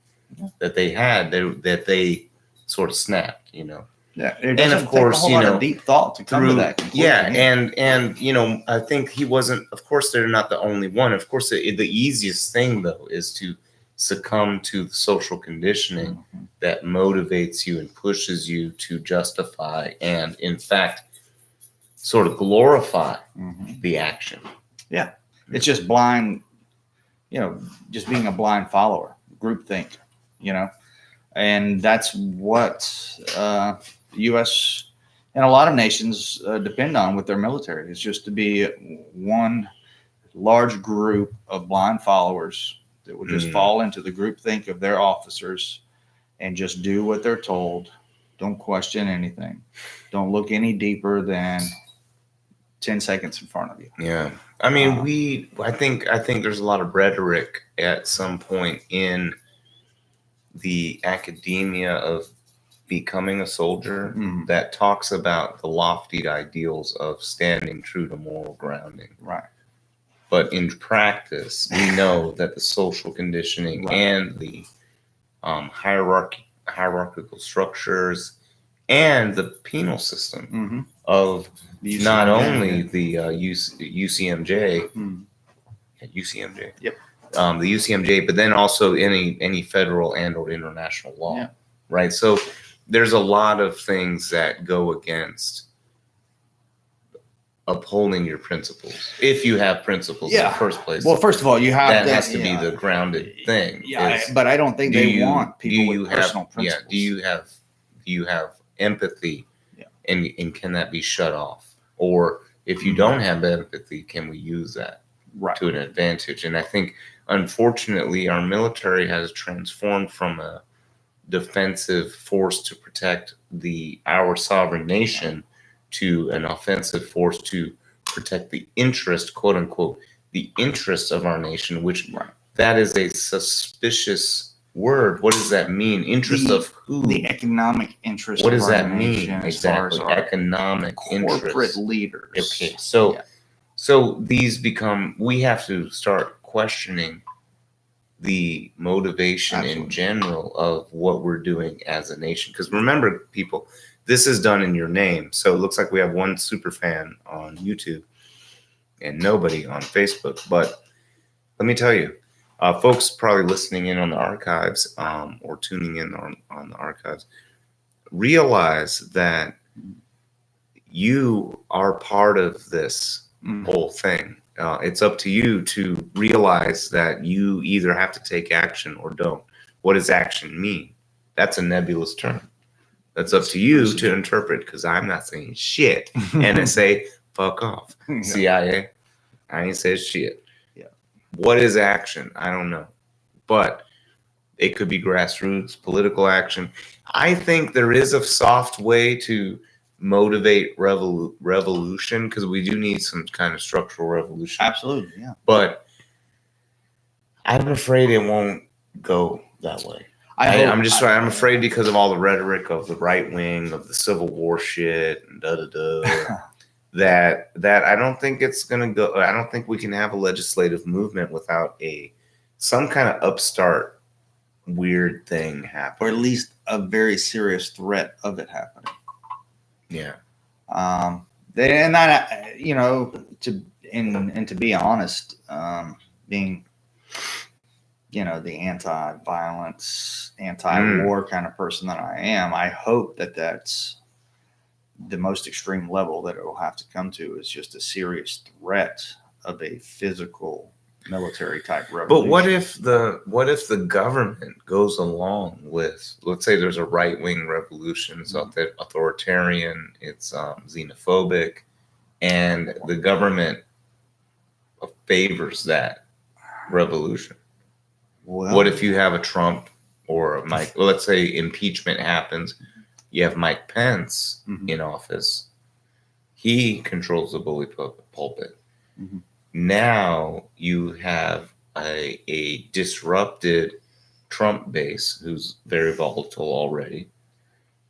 that they had, that they sort of snapped, Yeah, and of course, take a whole lot of deep thought to come to that conclusion. And I think he wasn't. Of course, they're not the only one. Of course, the easiest thing though is to succumb to the social conditioning that motivates you and pushes you to justify and, in fact, sort of glorify the action. Yeah, it's just blind. Just being a blind follower, groupthink. And that's what U.S. and a lot of nations depend on with their military. It's just to be one large group of blind followers that will just fall into the groupthink of their officers and just do what they're told Don't question anything. Don't look any deeper than 10 seconds in front of you. Yeah. I mean, I think there's a lot of rhetoric at some point in the academia of becoming a soldier Mhm. that talks about the lofty ideals of standing true to moral grounding. Right. But in practice, we know that the social conditioning Right. and the hierarchical structures and the penal system Mm-hmm. of The not UCMJ, only yeah. the UCMJ, Mhm. UCMJ, Yep. the UCMJ, but then also any federal and or international law, Yeah. right? So there's a lot of things that go against upholding your principles. If you have principles in the first place, Well, first of all, you have that has to be the grounded thing. Yeah, is, but I don't think do they you- want do people you with have- personal principles. Yeah, do you have empathy? Yeah. And can that be shut off? Or if you Mhm. don't have empathy, can we use that Right. to an advantage? And I think, unfortunately, our military has transformed from a defensive force to protect our sovereign nation to an offensive force to protect the interest, quote unquote, the interest of our nation, which Right. that is a suspicious word. What does that mean? Interest of who? The economic interest What of does our that mean? nation as Exactly. far as our Economic corporate interest. leaders. Okay. So Yeah. so these become, we have to start questioning the motivation in Absolutely. general of what we're doing as a nation. Because remember, people, this is done in your name. So it looks like we have one super fan on YouTube and nobody on Facebook. But let me tell you, folks probably listening in on the archives or tuning in on the archives, realize that you are part of this Mhm. whole thing. It's up to you to realize that you either have to take action or don't. What does action mean? That's a nebulous term. That's up to you to interpret, because I'm not saying shit. NSA, fuck off. Yeah. CIA, I ain't said shit. Yeah. What is action? I don't know. But it could be grassroots, political action. I think there is a soft way to motivate revolution, because we do need some kind of structural revolution. Absolutely, yeah. But I'm afraid it won't go that way. I'm afraid because of all the rhetoric of the right wing, of the Civil War shit, and that I don't think it's gonna go. I don't think we can have a legislative movement without some kind of upstart weird thing happen, or at least a very serious threat of it happening. Yeah. And that, to be honest, being, the anti-violence, anti-war kind of person that I am, I hope that that's the most extreme level that it will have to come to, is just a serious threat of a physical military type revolution. But what if the government goes along with, let's say there's a right wing revolution, it's authoritarian, it's xenophobic, and the government favors that revolution? Well, What if you have a Trump or a Mike? Well, let's say impeachment happens. You have Mike Pence in office. He controls the bully pulpit. Mhm. Now you have a disrupted Trump base who's very volatile already.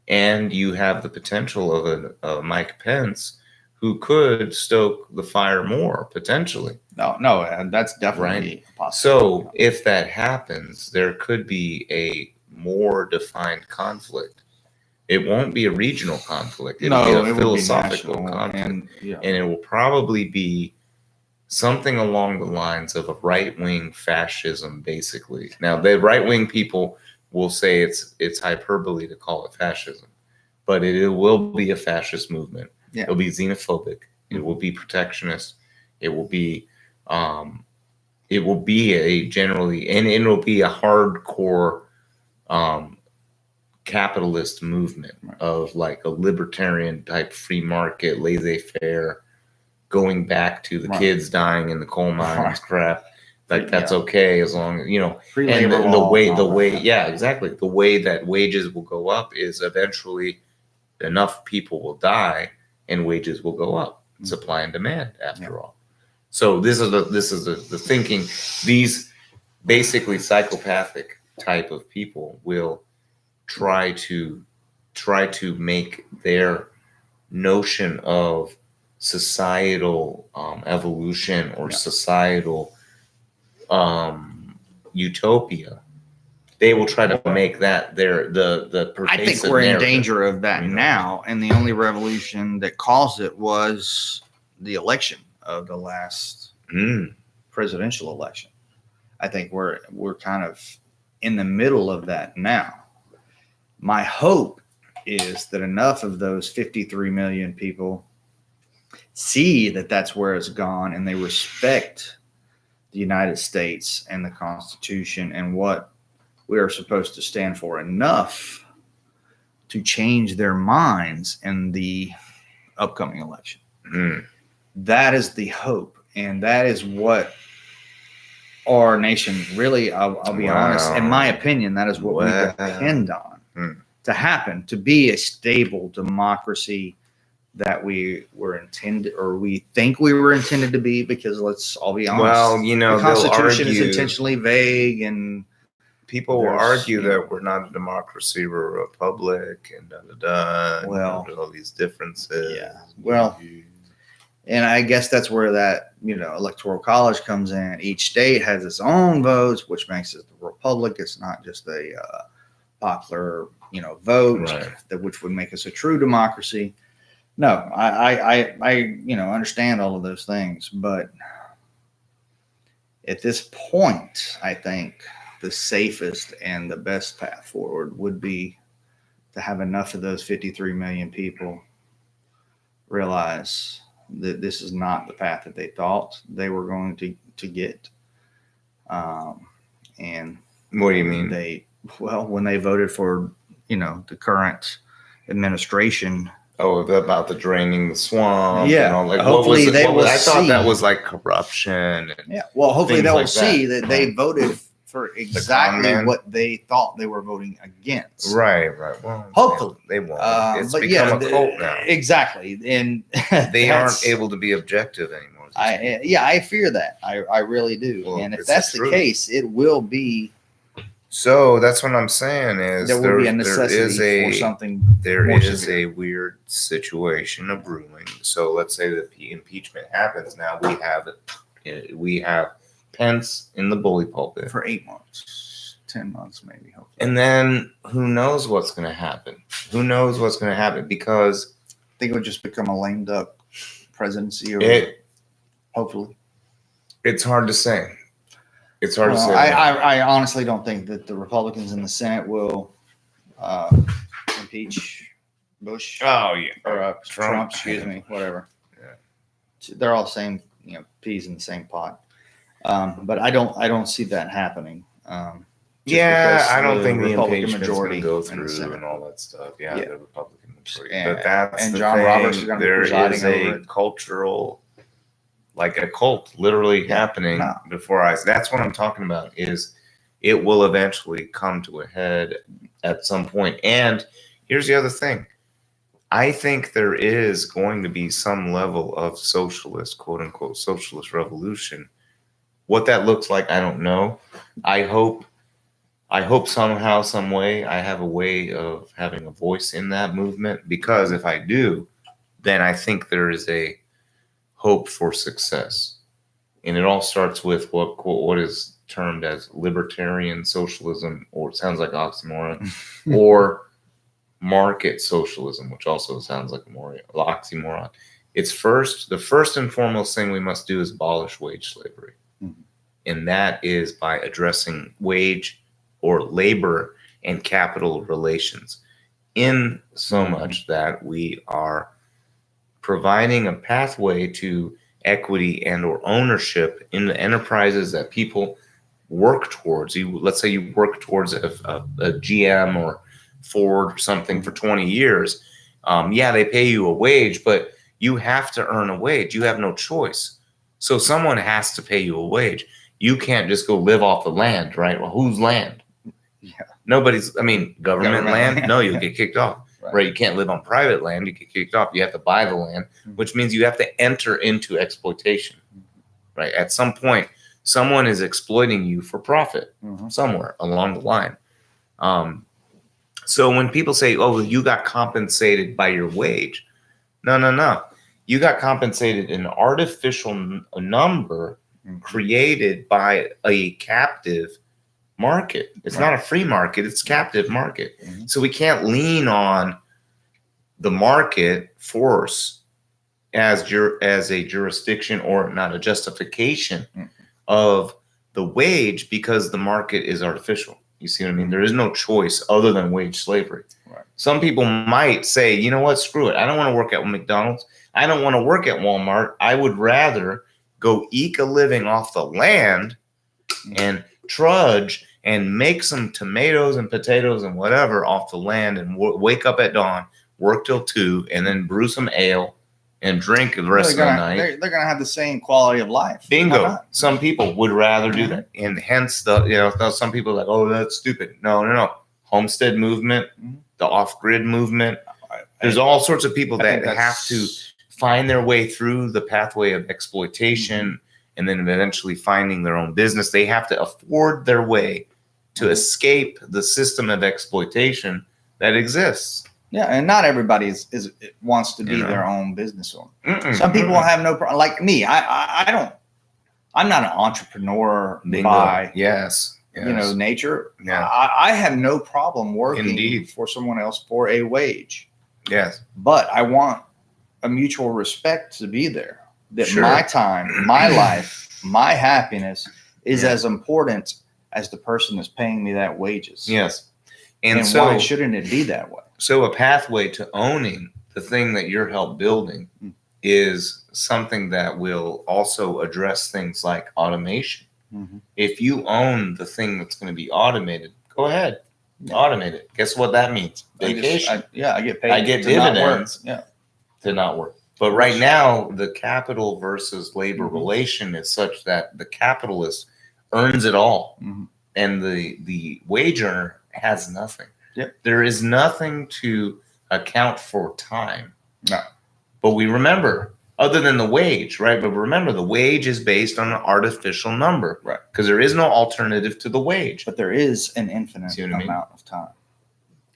And you have the potential of a Mike Pence who could stoke the fire more, potentially. No, and that's definitely possible. So if that happens, there could be a more defined conflict. It won't be a regional conflict. It'll be a philosophical conflict. And it will probably be something along the lines of a right-wing fascism, basically. Now, the right-wing people will say it's hyperbole to call it fascism, but it will be a fascist movement. Yeah. It'll be xenophobic. It will be protectionist. It will be a generally, and it'll be a hardcore capitalist movement of like a libertarian type free market, laissez-faire, going back to the kids dying in the coal mines crap. Like that's okay as long as and Pre-labor the law way and all that. yeah, exactly. The way that wages will go up is eventually enough people will die and wages will go up. Supply and demand, after all. So this is the thinking. These basically psychopathic type of people will try to make their notion of societal evolution or societal utopia. They will try to make that the I think pervasive we're in narrative. danger of that now, and the only revolution that caused it was the election of the last presidential election. I think we're kind of in the middle of that now. My hope is that enough of those 53 million people see that that's where it's gone, and they respect the United States and the Constitution and what we are supposed to stand for enough to change their minds in the upcoming election. That is the hope, and that is what our nation really, I'll be honest, in my opinion, that is what we depend on to happen, to be a stable democracy that we were intended, or we think we were intended to be, because let's all be honest. Well, the Constitution is intentionally vague, and people will argue that we're not a democracy, we're a republic, and Well, all these differences. Yeah. Well, and I guess that's where that electoral college comes in. Each state has its own votes, which makes it the republic. It's not just a popular vote, that which would make us a true democracy. No, I understand all of those things, but at this point, I think the safest and the best path forward would be to have enough of those 53 million people realize that this is not the path that they thought they were going to get. And what do you mean? When they voted for, the current administration. Oh, about the draining the swamp. Yeah. And all, like, hopefully they will I thought see. that was like corruption. And Well, hopefully they will like see that they voted for exactly what they thought they were voting against. Right. Well, hopefully they won't. It's but become a cult now. Exactly, and they aren't able to be objective anymore. I fear that. I really do. Well, and if that's the case, it will be. So that's what I'm saying is there will be a necessity for something. There is a weird situation of brewing. So let's say that the impeachment happens. Now we have Pence in the bully pulpit for 8 months, 10 months, maybe. Hopefully. And then who knows what's going to happen? Because I think it would just become a lame duck presidency. Hopefully, it's hard to say. It's hard to say. I honestly don't think that the Republicans in the Senate will impeach Bush. Oh yeah, or Trump. Excuse me, whatever. Yeah, they're all the same. Peas in the same pot. But I don't see that happening. I don't think the Republican majority go through and all that stuff. Yeah, the Republican majority. But that's the John thing. Roberts is going to be presiding over it. Cultural. Like a cult literally happening before eyes. That's what I'm talking about, is it will eventually come to a head at some point. And here's the other thing. I think there is going to be some level of socialist, quote unquote, socialist revolution. What that looks like, I don't know. I hope somehow, some way, I have a way of having a voice in that movement, because if I do, then I think there is a hope for success. And it all starts with what is termed as libertarian socialism, or it sounds like oxymoron, or market socialism, which also sounds like oxymoron. The first and foremost thing we must do is abolish wage slavery. And that is by addressing wage or labor and capital relations, in so much that we are providing a pathway to equity and or ownership in the enterprises that people work towards. Let's say you work towards a GM or Ford or something for 20 years. They pay you a wage, but you have to earn a wage. You have no choice. So someone has to pay you a wage. you can't just go live off the land, right? Well, whose land? Yeah. Nobody's, I mean, government land? land. No, you'll Yeah. get kicked off. Right. Right? You can't live on private land. You get kicked off. You have to buy the land, which means you have to enter into exploitation, right? At some point, someone is exploiting you for profit somewhere along the line. So when people say, oh, you got compensated by your wage, no. You got compensated in an artificial number created by a captive market. It's not a free market, it's captive market. So we can't lean on the market force as a jurisdiction or not a justification of the wage because the market is artificial. You see what I mean? There is no choice other than wage slavery. Right. Some people might say, you know what, screw it. I don't want to work at McDonald's. I don't want to work at Walmart. I would rather go eke a living off the land and trudge and make some tomatoes and potatoes and whatever off the land and wake up at dawn, work till 2, and then brew some ale and drink the rest of the night. They're going to have the same quality of life. Bingo. Some people would rather do that. And hence some people are like, oh, that's stupid. No. Homestead movement, the off-grid movement. There's all sorts of people that have to find their way through the pathway of exploitation and then eventually finding their own business. They have to afford their way to escape the system of exploitation that exists. Yeah, and not everybody wants to be their own business owner. Some people have no problem. Like me, I don't. I'm not an entrepreneur by nature. Yeah. I have no problem working Indeed. for someone else for a wage. Yes, but I want a mutual respect to be there. That my time, my life, my happiness is as important as the person that's paying me that wages. Yes, and so why shouldn't it be that way? So a pathway to owning the thing that you're helped building is something that will also address things like automation. If you own the thing that's going to be automated, go ahead, automate it. Guess what that means? Vacation. I get paid. I get dividends to not work. But right now, the capital versus labor relation is such that the capitalist earns it all, and the wage earner has nothing. Yep. There is nothing to account for time. No. But we remember, other than the wage, right? But remember, the wage is based on an artificial number. Right. Because there is no alternative to the wage. But there is an infinite amount of time.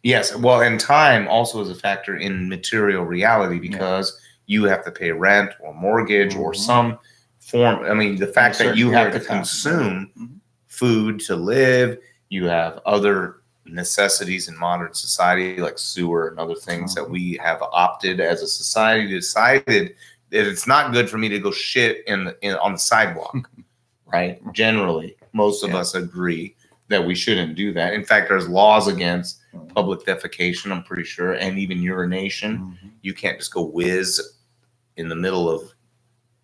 Yes. Well, and time also is a factor in material reality because you have to pay rent or mortgage or some form. I mean, the fact that you have to consume food to live, you have other necessities in modern society like sewer and other things that we have opted as a society decided that it's not good for me to go shit on the sidewalk, right? Generally, most of us agree that we shouldn't do that. In fact, there's laws against public defecation, I'm pretty sure, and even urination. You can't just go whiz in the middle of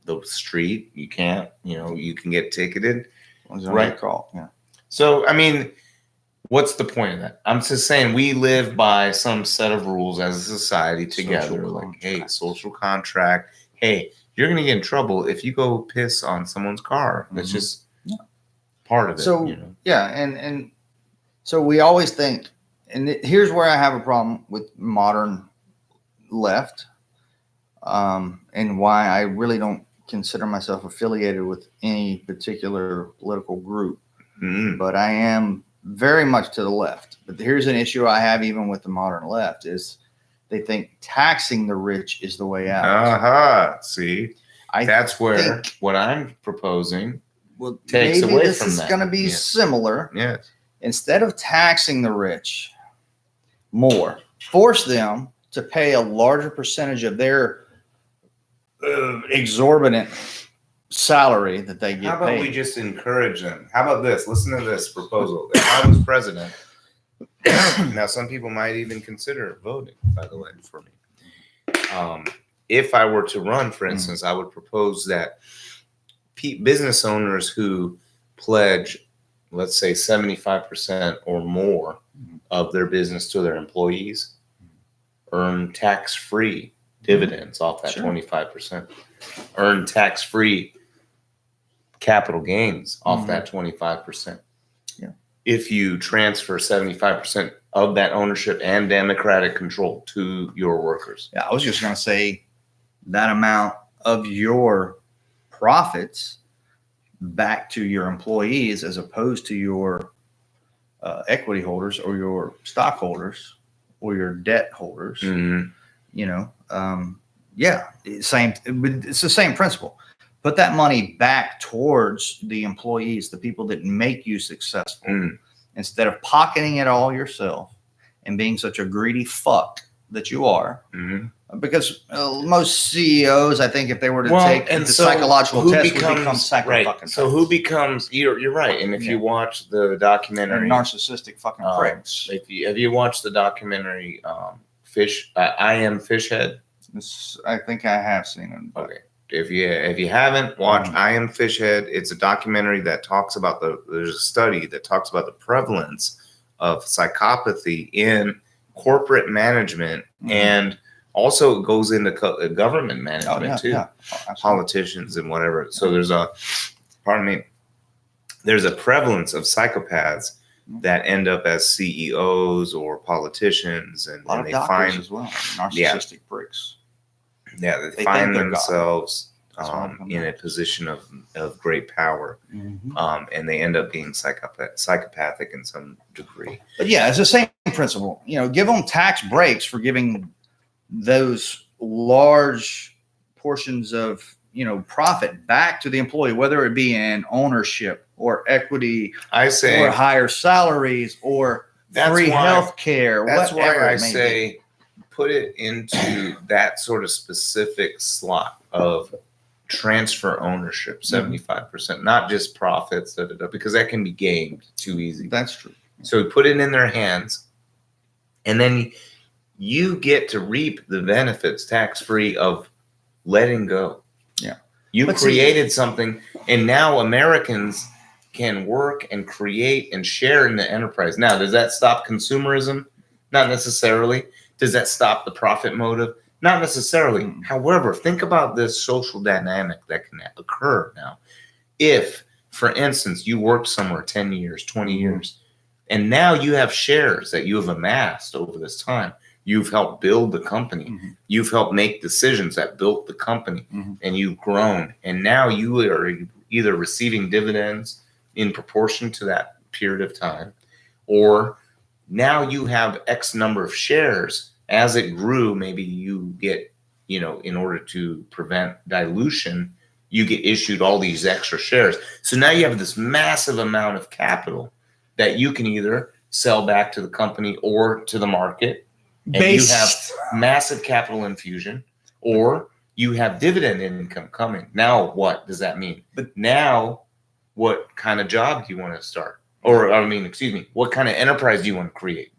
the street. You can't, you can get ticketed. Right. Call. Yeah. So, I mean, what's the point of that? I'm just saying we live by some set of rules as a society together. Social contract. Hey, you're going to get in trouble if you go piss on someone's car. That's just part of it. So, and so we always think, and here's where I have a problem with modern left, and why I really don't consider myself affiliated with any particular political group, but I am very much to the left. But here's an issue I have even with the modern left is they think taxing the rich is the way out. See, that's where what I'm proposing takes maybe away this from is that. going to be similar. Yes. Instead of taxing the rich more, force them to pay a larger percentage of their exorbitant salary that they get How about paid. we just encourage them? How about this? Listen to this proposal. If I was president, now some people might even consider voting, by the way, for me. If I were to run, for instance, I would propose that business owners who pledge, let's say 75% or more of their business to their employees earn tax-free dividends off that 25%. Earn tax-free capital gains off Mhm. that 25%. Yeah. If you transfer 75% of that ownership and democratic control to your workers. Yeah, I was just going to say that amount of your profits back to your employees as opposed to your equity holders or your stockholders or your debt holders. Mhm. You know, yeah, same. It's the same principle. Put that money back towards the employees, the people that make you successful, Mhm. instead of pocketing it all yourself and being such a greedy fuck that you are. Mhm. Because most CEOs, I think, if they were to take the so psychological who test, would become psycho right. fucking. So who becomes? You're right. And if Yeah. you watch the They're documentary, narcissistic fucking pricks. have you watched the documentary Fish? I Am Fishhead. I think I have seen it. But Okay. If you haven't watched I Am Fishhead, it's a documentary that talks about there's a study that talks about the prevalence of psychopathy in corporate management, Mhm. and also it goes into government management too, Oh, absolutely. politicians and whatever. So there's a prevalence of psychopaths that end up as CEOs or politicians, and A lot of they doctors find as well. Narcissistic pricks. they They find think they're God. themselves That's why they come in a back. position of great power, and they end up being psychopathic in some degree. But yeah, it's the same principle. You know, give them tax breaks for giving those large portions of profit back to the employee, whether it be in ownership or equity I say or higher salaries or That's free why- health care. that's Whatever why I it may be. say put it into that sort of specific slot of transfer ownership, 75%, not just profits, because that can be gamed too easy. That's true. So put it in their hands, and then you get to reap the benefits tax-free of letting go. Yeah. You But created something, and now Americans can work and create and share in the enterprise. Now, does that stop consumerism? Not necessarily. Does that stop the profit motive? Not necessarily. However, think about this social dynamic that can occur now. If, for instance, you worked somewhere 10 years, 20 years, and now you have shares that you have amassed over this time. You've helped build the company. You've helped make decisions that built the company, and you've grown. And now you are either receiving dividends in proportion to that period of time, or now you have X number of shares. As it grew, maybe you get, in order to prevent dilution, you get issued all these extra shares. So now you have this massive amount of capital that you can either sell back to the company or to the market. And you have massive capital infusion, or you have dividend income coming. Now, what does that mean? But now, what kind of job do you want to start? Or, what kind of enterprise do you want to create?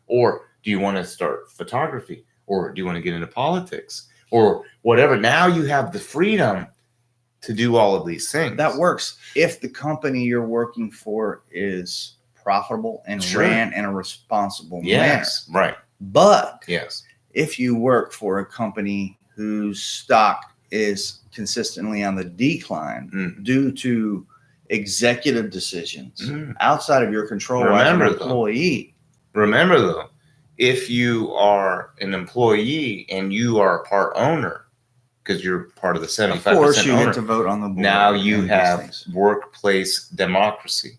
Or do you want to start photography? Or do you want to get into politics? Or whatever. Now you have the freedom to do all of these things. That works if the company you're working for is profitable and Sure. ran in a responsible manner. Yes, right. But Yes. if you work for a company whose stock is consistently on the decline due to executive decisions outside of your control as an employee. Remember, though, if you are an employee and you are a part owner, because you're part of the 75% Of course, you owner, get to vote on the board. now you and have these things. workplace democracy.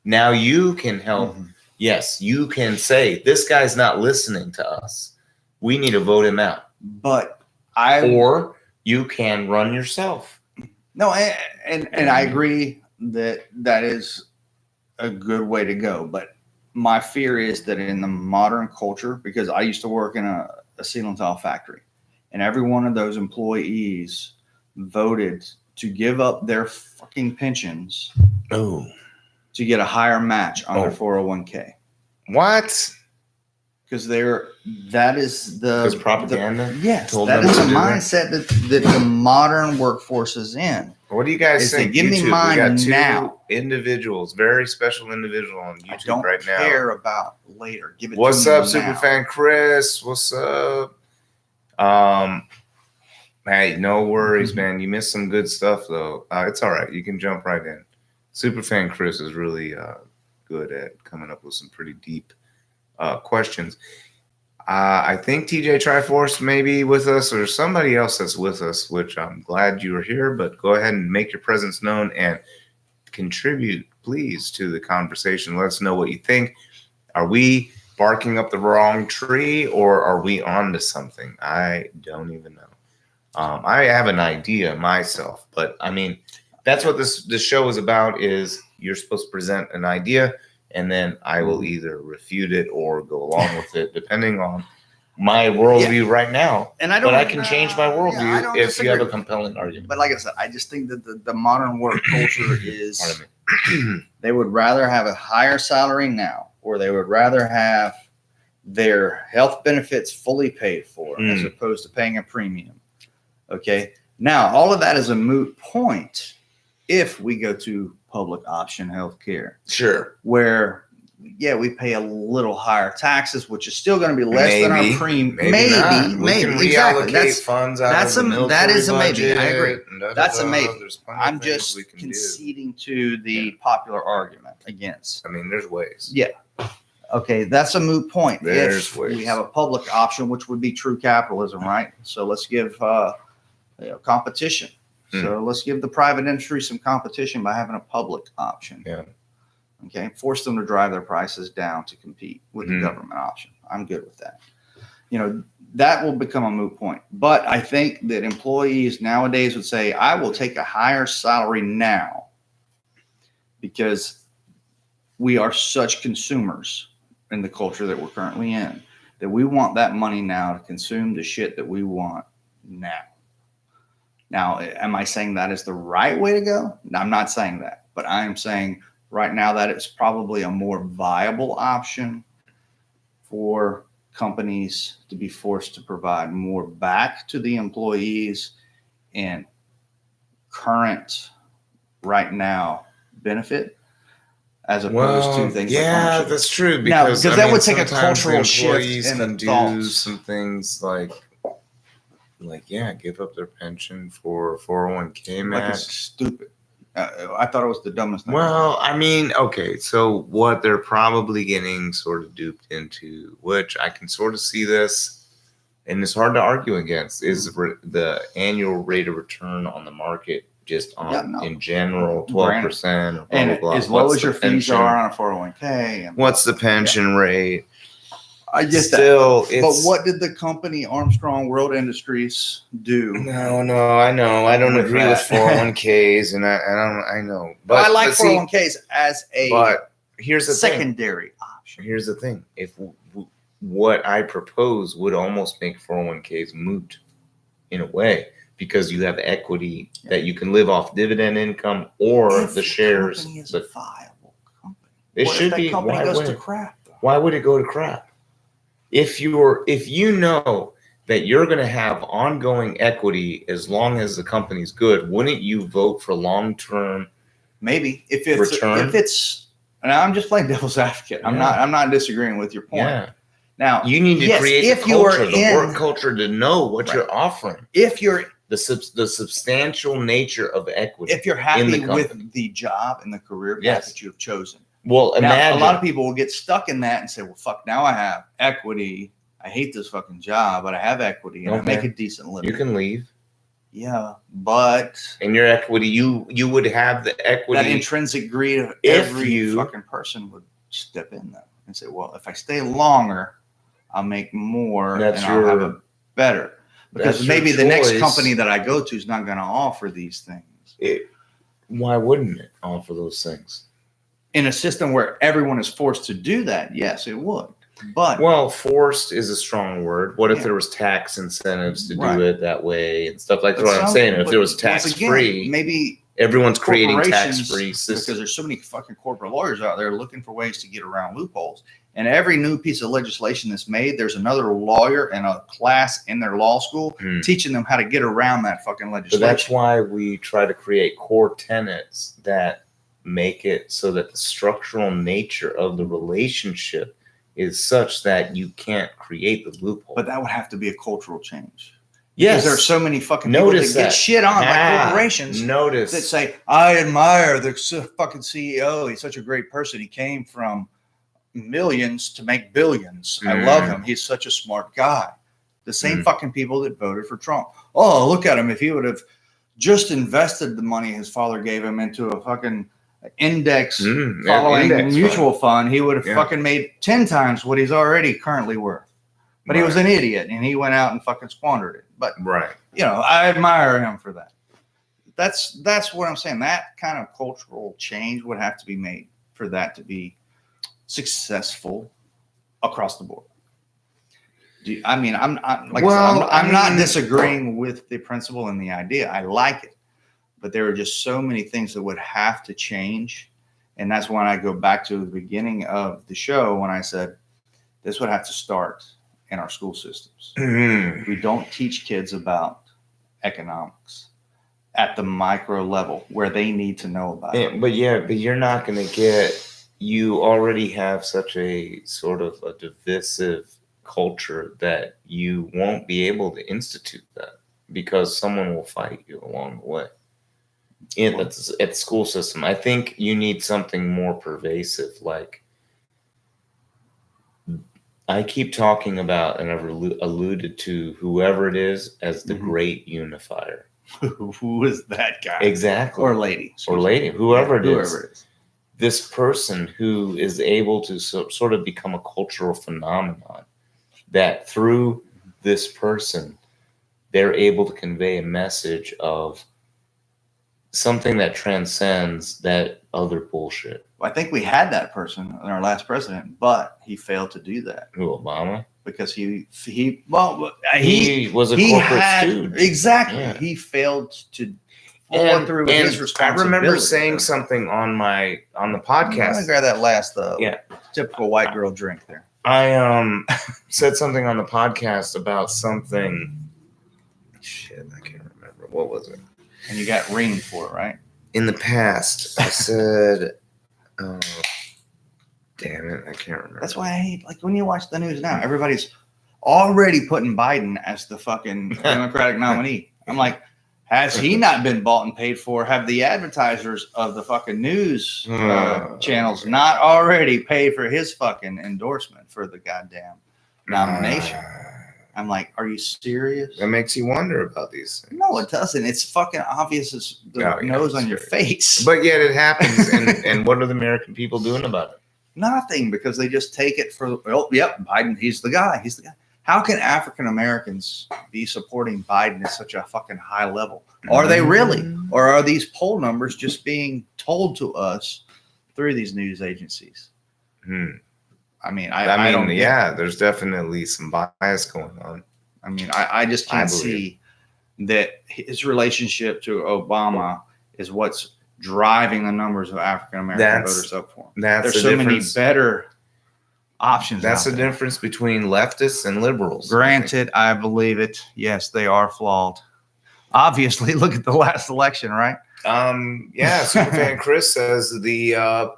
Now you can help. Yes, you can say, this guy's not listening to us. We need to vote him out. Or you can run yourself. No, and I agree that is a good way to go. But my fear is that in the modern culture, because I used to work in a seal and tile factory, and every one of those employees voted to give up their fucking pensions to get a higher match on their 401k. What? Because that is the propaganda. Yes, that is the mindset that the modern workforce is in. What do you guys think? Give me mine we got two now. Individuals, very special individual on YouTube I don't right now. care about later. Give it What's to me up, now. Superfan Chris? What's up? Hey, no worries, man. You missed some good stuff, though. It's all right. You can jump right in. Superfan Chris is really good at coming up with some pretty deep questions. I think TJ Triforce may be with us or somebody else that's with us, which I'm glad you are here. But go ahead and make your presence known and contribute, please, to the conversation. Let us know what you think. Are we barking up the wrong tree or are we on to something? I don't even know. I have an idea myself, but I mean, that's what this show is about. Is you're supposed to present an idea, and then I will either refute it or go along with it, depending on my worldview right now. And I can change my worldview if you have a compelling argument. But like I said, I just think that the modern work culture is they would rather have a higher salary now, or they would rather have their health benefits fully paid for as opposed to paying a premium. Okay. Now, all of that is a moot point if we go to public option healthcare. Sure. Where, yeah, we pay a little higher taxes, which is still going to be less than our premium. Maybe. Exactly. Reallocate funds out of the military that is a maybe. budget, I agree. That's a maybe. I'm things just we can conceding to the popular argument against. I mean, there's ways. Yeah. Okay, that's a moot point. There's if ways. we have a public option, which would be true capitalism, right? So let's give competition. So let's give the private industry some competition by having a public option. Yeah. Okay, force them to drive their prices down to compete with the government option. I'm good with that. That will become a moot point. But I think that employees nowadays would say, I will take a higher salary now because we are such consumers in the culture that we're currently in, that we want that money now to consume the shit that we want now. Now, am I saying that is the right way to go? No, I'm not saying that, but I am saying right now that it's probably a more viable option for companies to be forced to provide more back to the employees and current right now benefit as opposed to things like ownership. That's true. Because that would take a cultural shift in can the do thoughts. some things like give up their pension for 401k match. Like it's stupid. I thought it was the dumbest thing. Well, I mean, okay, so what they're probably getting sort of duped into, which I can sort of see this, and it's hard to argue against, is the annual rate of return on the market, just in general, 12%. Or and blah, blah, as blah. low as your fees are on a 401k. And what's the pension rate? I get Still, that. But what did the company Armstrong World Industries do? No, I know. I don't agree with 401ks, and I know. But I like 401ks as a here's the secondary option. Here's the thing. If what I propose would almost make 401ks moot in a way, because you have equity that you can live off dividend income or the shares. Company is a viable company. It should be. Company goes to crap. Why would it go to crap? If you know that you're going to have ongoing equity as long as the company's good, wouldn't you vote for long-term? Maybe if return? And I'm just playing devil's advocate. I'm not disagreeing with your point. Yeah. Now you need to create the culture, the work culture, to know what you're offering. If you're the substantial nature of equity. If you're happy with the job and the career path that you have chosen. Well, imagine. Now, a lot of people will get stuck in that and say, well, fuck, now I have equity. I hate this fucking job, but I have equity and I make a decent living. You can leave. Yeah, but in your equity, you would have the equity. That intrinsic greed of every fucking person would step in there and say, well, if I stay longer, I'll make more and I'll have a better. Because maybe the next company that I go to is not going to offer these things. Why wouldn't it offer those things? In a system where everyone is forced to do that, yes, it would. But forced is a strong word. What if there was tax incentives to do it that way and stuff like that? What I'm saying, if there was tax free, maybe everyone's creating tax free because there's so many fucking corporate lawyers out there looking for ways to get around loopholes. And every new piece of legislation that's made, there's another lawyer and a class in their law school teaching them how to get around that fucking legislation. So that's why we try to create core tenets that make it so that the structural nature of the relationship is such that you can't create the loophole. But that would have to be a cultural change. Yes. Because there's so many fucking people that get shit on by corporations that say, I admire the fucking CEO. He's such a great person. He came from millions to make billions. I love him. He's such a smart guy. The same fucking people that voted for Trump. Oh, look at him. If he would have just invested the money his father gave him into a fucking index following mutual fund, he would have fucking made 10 times what he's already currently worth. But he was an idiot, and he went out and fucking squandered it. But, you know, I admire him for that. That's what I'm saying. That kind of cultural change would have to be made for that to be successful across the board. I'm not disagreeing with the principle and the idea. I like it. But there are just so many things that would have to change. And that's when I go back to the beginning of the show when I said this would have to start in our school systems. We don't teach kids about economics at the micro level where they need to know about it. But you're not going to get, you already have such a sort of a divisive culture that you won't be able to institute that because someone will fight you along the way. At the school system, I think you need something more pervasive. Like I keep talking about, and I've alluded to whoever it is as the great unifier. Who is that guy? Exactly. Or lady. Whoever it is. This person who is able to sort of become a cultural phenomenon that through this person, they're able to convey a message of something that transcends that other bullshit. Well, I think we had that person in our last president, but he failed to do that. Who, Obama? Because he was a corporate stooge. Exactly. Yeah. He failed to follow through with his responsibility. I remember saying something on the podcast. I'm gonna grab that last typical white girl drink there. I said something on the podcast about something. Shit, I can't remember. What was it? And you got ringed for it, right? In the past, I said, oh, damn it, I can't remember. That's why I hate, like, when you watch the news now, everybody's already putting Biden as the fucking Democratic nominee. I'm like, has he not been bought and paid for? Have the advertisers of the fucking news channels not already paid for his fucking endorsement for the goddamn nomination? I'm like, are you serious? That makes you wonder about these things. No, it doesn't. It's fucking obvious as the nose on your face. But yet it happens. and what are the American people doing about it? Nothing, because they just take it for, Biden, he's the guy. He's the guy. How can African Americans be supporting Biden at such a fucking high level? Are they really? Or are these poll numbers just being told to us through these news agencies? I mean, I don't. Yeah, there's definitely some bias going on. I mean, I just can't see that his relationship to Obama is what's driving the numbers of African American voters up for him. There's so many better options. That's the difference between leftists and liberals. Granted, I believe it. Yes, they are flawed. Obviously, look at the last election, right? Superfan Chris says the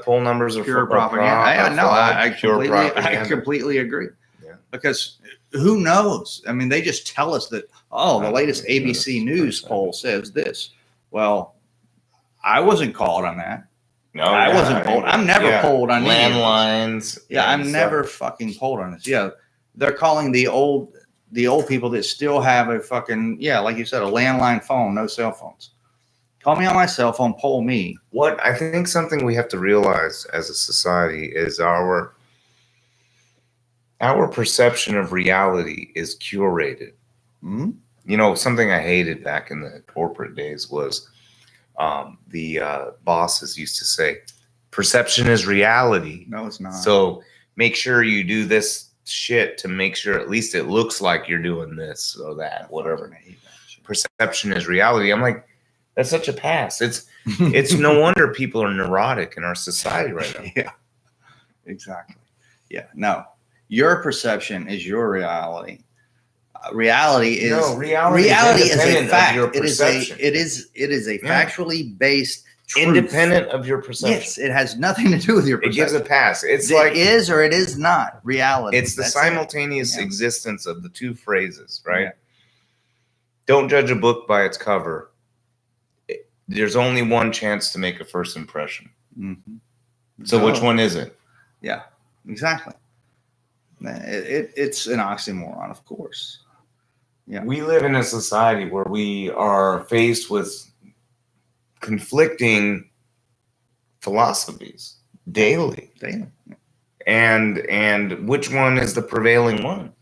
poll numbers are pure propaganda. I completely agree. Yeah. Because who knows? I mean, they just tell us that, the latest ABC News poll says this. Well, I wasn't called on that. No, I wasn't polled. I'm never polled on landlines. Yeah, I'm never fucking polled on this. Yeah, they're calling the old people that still have a fucking, like you said, a landline phone, no cell phones. Call me on my cell phone, poll me. What I think something we have to realize as a society is our perception of reality is curated. Mm-hmm. You know, something I hated back in the corporate days was the bosses used to say, perception is reality. No, it's not. So make sure you do this shit to make sure at least it looks like you're doing this or that, whatever. I hate that shit. Perception is reality. I'm like, that's such a pass. It's no wonder people are neurotic in our society right now. Yeah, exactly. Yeah, no, your perception is your reality. Reality is a fact. It is a factually based truth. independent of your perception. Yes, it has nothing to do with your It perception. gives a pass. It's It like is or it is not reality. it's the That's simultaneous Yeah. existence of the two phrases, right? Yeah. Don't judge a book by its cover. There's only one chance to make a first impression. Mhm. So which one is it? Yeah, exactly. It's an oxymoron, of course. Yeah. We live in a society where we are faced with conflicting philosophies daily. Damn. And which one is the prevailing one?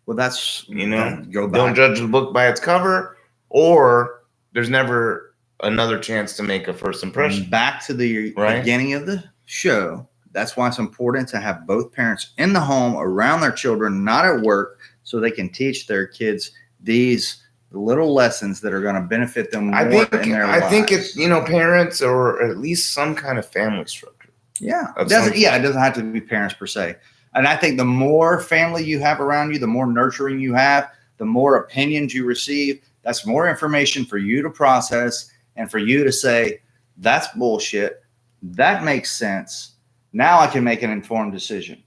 Well, that's go back. Don't judge the book by its cover, or there's never another chance to make a first impression. Back to the Right. beginning of the show. That's why it's important to have both parents in the home around their children, not at work, so they can teach their kids these little lessons that are going to benefit them more in their lives. I think it's parents or at least some kind of family structure. Yeah, Of it doesn't. some Yeah, it doesn't have to be parents per se. And I think the more family you have around you, the more nurturing you have, the more opinions you receive. That's more information for you to process and for you to say, "That's bullshit. That makes sense. Now I can make an informed decision."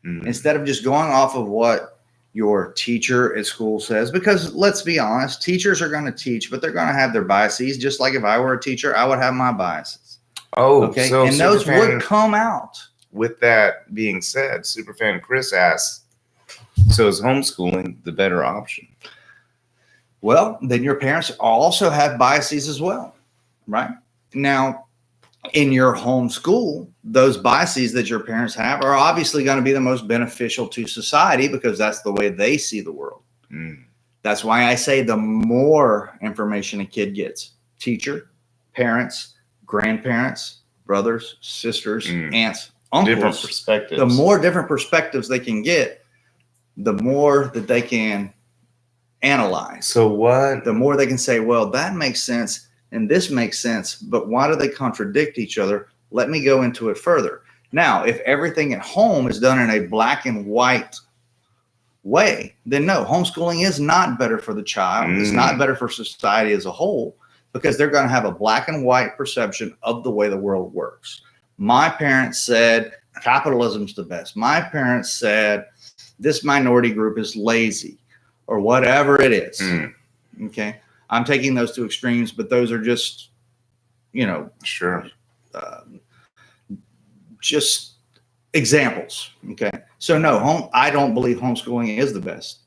Mhm. Instead of just going off of what your teacher at school says. Because let's be honest, teachers are going to teach, but they're going to have their biases. Just like if I were a teacher, I would have my biases. Oh, Okay. so And those Superfan, would come out. with that being said, Superfan Chris asks, so is homeschooling the better option? Well, then your parents also have biases as well, right? Now, in your home school, those biases that your parents have are obviously going to be the most beneficial to society because that's the way they see the world. Mm. That's why I say the more information a kid gets, teacher, parents, grandparents, brothers, sisters, aunts, Different uncles, perspectives. the more different perspectives they can get, the more that they can analyze. So what? The more they can say, well, that makes sense and this makes sense, but why do they contradict each other? Let me go into it further. Now, if everything at home is done in a black and white way, then no, homeschooling is not better for the child. It's not better for society as a whole because they're going to have a black and white perception of the way the world works. My parents said capitalism's the best. My parents said this minority group is lazy or whatever it is. Okay. I'm taking those two extremes, but those are just, Sure. just examples. Okay. So no, I don't believe homeschooling is the best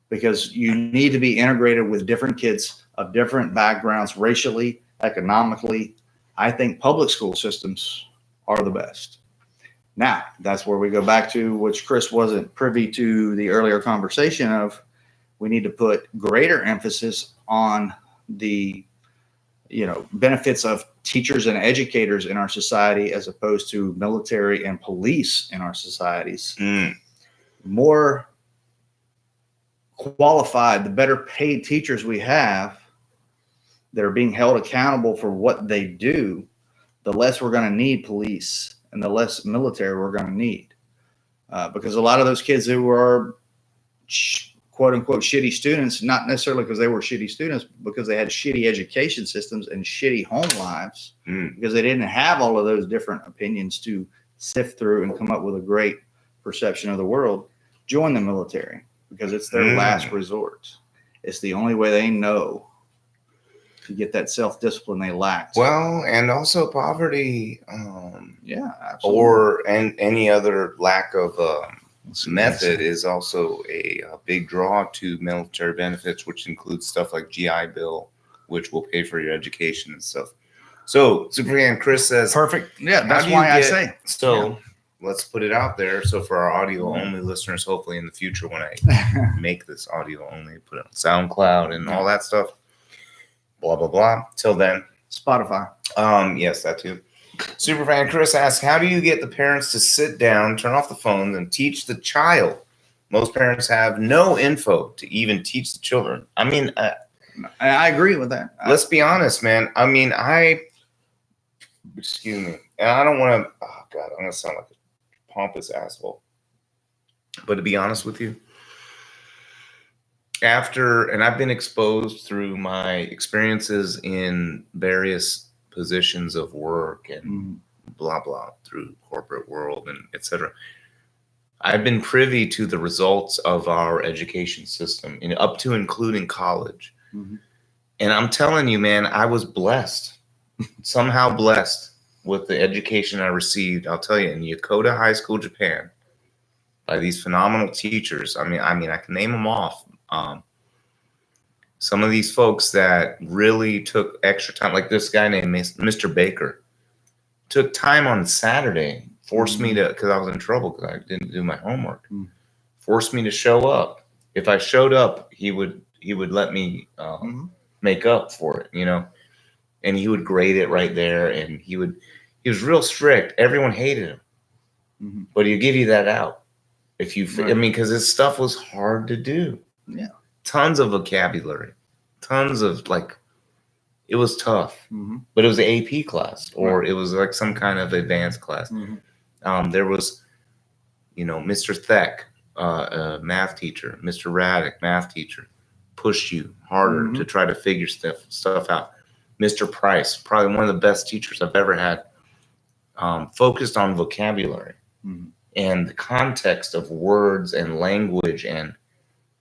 because you need to be integrated with different kids of different backgrounds, racially, economically. I think public school systems are the best. Now, that's where we go back to, which Chris wasn't privy to the earlier conversation of, we need to put greater emphasis on the benefits of teachers and educators in our society as opposed to military and police in our societies. More qualified, the better paid teachers we have that are being held accountable for what they do, the less we're going to need police and the less military we're going to need. Because a lot of those kids who are quote unquote shitty students, not necessarily because they were shitty students, because they had shitty education systems and shitty home lives, because they didn't have all of those different opinions to sift through and come up with a great perception of the world, join the military because it's their last resort. It's the only way they know to get that self-discipline they lacked. Well, and also poverty, yeah, absolutely. or any other lack of method is also a big draw to military benefits, which includes stuff like GI Bill, which will pay for your education and stuff. So Superman Chris says, perfect. Yeah, that's why I say. So let's put it out there. So for our audio only listeners, hopefully in the future when I make this audio only, put it on SoundCloud and all that stuff. Blah blah blah. Till then, Spotify. Yes, that too. Superfan Chris asks, how do you get the parents to sit down, turn off the phones, and teach the child? Most parents have no info to even teach the children. I mean, I agree with that. Let's be honest, man. I mean, excuse me, and I don't want to, oh God, I'm going to sound like a pompous asshole. But to be honest with you, and I've been exposed through my experiences in various positions of work and Mhm. blah blah through corporate world and etc. I've been privy to the results of our education system, up to including college. Mhm. And I'm telling you, man, I was blessed, somehow blessed with the education I received. I'll tell you, in Yokota High School, Japan, by these phenomenal teachers. I mean, I can name them off. Some of these folks that really took extra time, like this guy named Mr. Baker, took time on Saturday, forced me to, because I was in trouble because I didn't do my homework, forced me to show up. If I showed up, he would let me make up for it, and he would grade it right there, and he was real strict. Everyone hated him, but he'd give you that out if you, I mean, because his stuff was hard to do. Yeah. Tons of vocabulary, tons of it was tough, Mm-hmm. but it was an AP class, or it was like some kind of advanced class. Mm-hmm. There was, Mr. Theck, math teacher, Mr. Raddick, math teacher, pushed you harder to try to figure stuff out. Mr. Price, probably one of the best teachers I've ever had, focused on vocabulary and the context of words and language and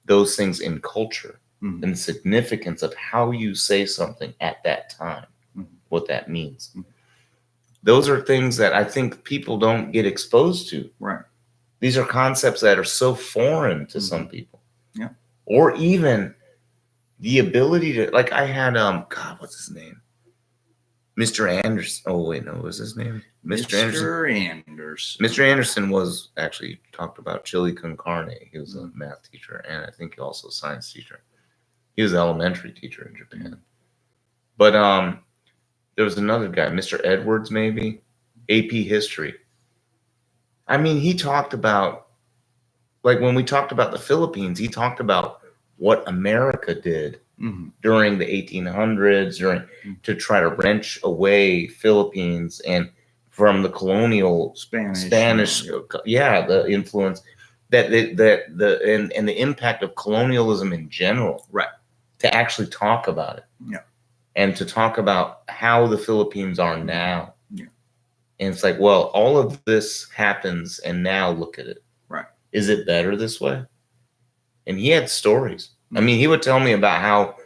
those things in culture. And the significance of how you say something at that time, what that means. Those are things that I think people don't get exposed to. Right. These are concepts that are so foreign to some people. Yeah. Or even the ability to, like I had, God, what's his name? Mr. Anderson. Oh, wait, no, what was his name? Mr. Anderson. Mr. Anderson was actually talked about chili con carne. He was a math teacher, and I think also a science teacher. He was an elementary teacher in Japan. But there was another guy, Mr. Edwards, maybe, AP History. I mean, he talked about, like when we talked about the Philippines, he talked about what America did during the 1800s, to try to wrench away Philippines and from the colonial Spanish, the influence and the impact of colonialism in general. Right. To actually talk about it. Yeah. And to talk about how the Philippines are now. Yeah. And it's like, well, all of this happens and now look at it. Right. Is it better this way? And he had stories. I mean, he would tell me about how,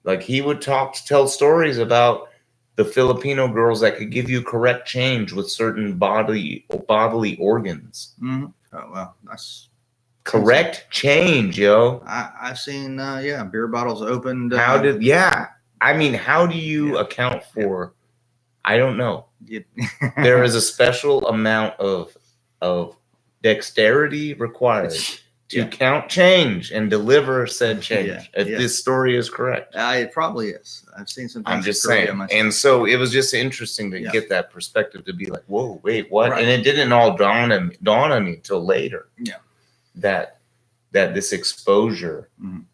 like he would tell stories about the Filipino girls that could give you correct change with certain bodily organs. Oh, well, that's correct change, yo. I've seen, beer bottles opened. How do you account for? I don't know. There is a special amount of dexterity required to count change and deliver said change. If this story is correct, it probably is. I've seen some. I'm just saying, and so it was just interesting to get that perspective, to be like, whoa, wait, what? Right. And it didn't all dawn on me till later. Yeah. That this exposure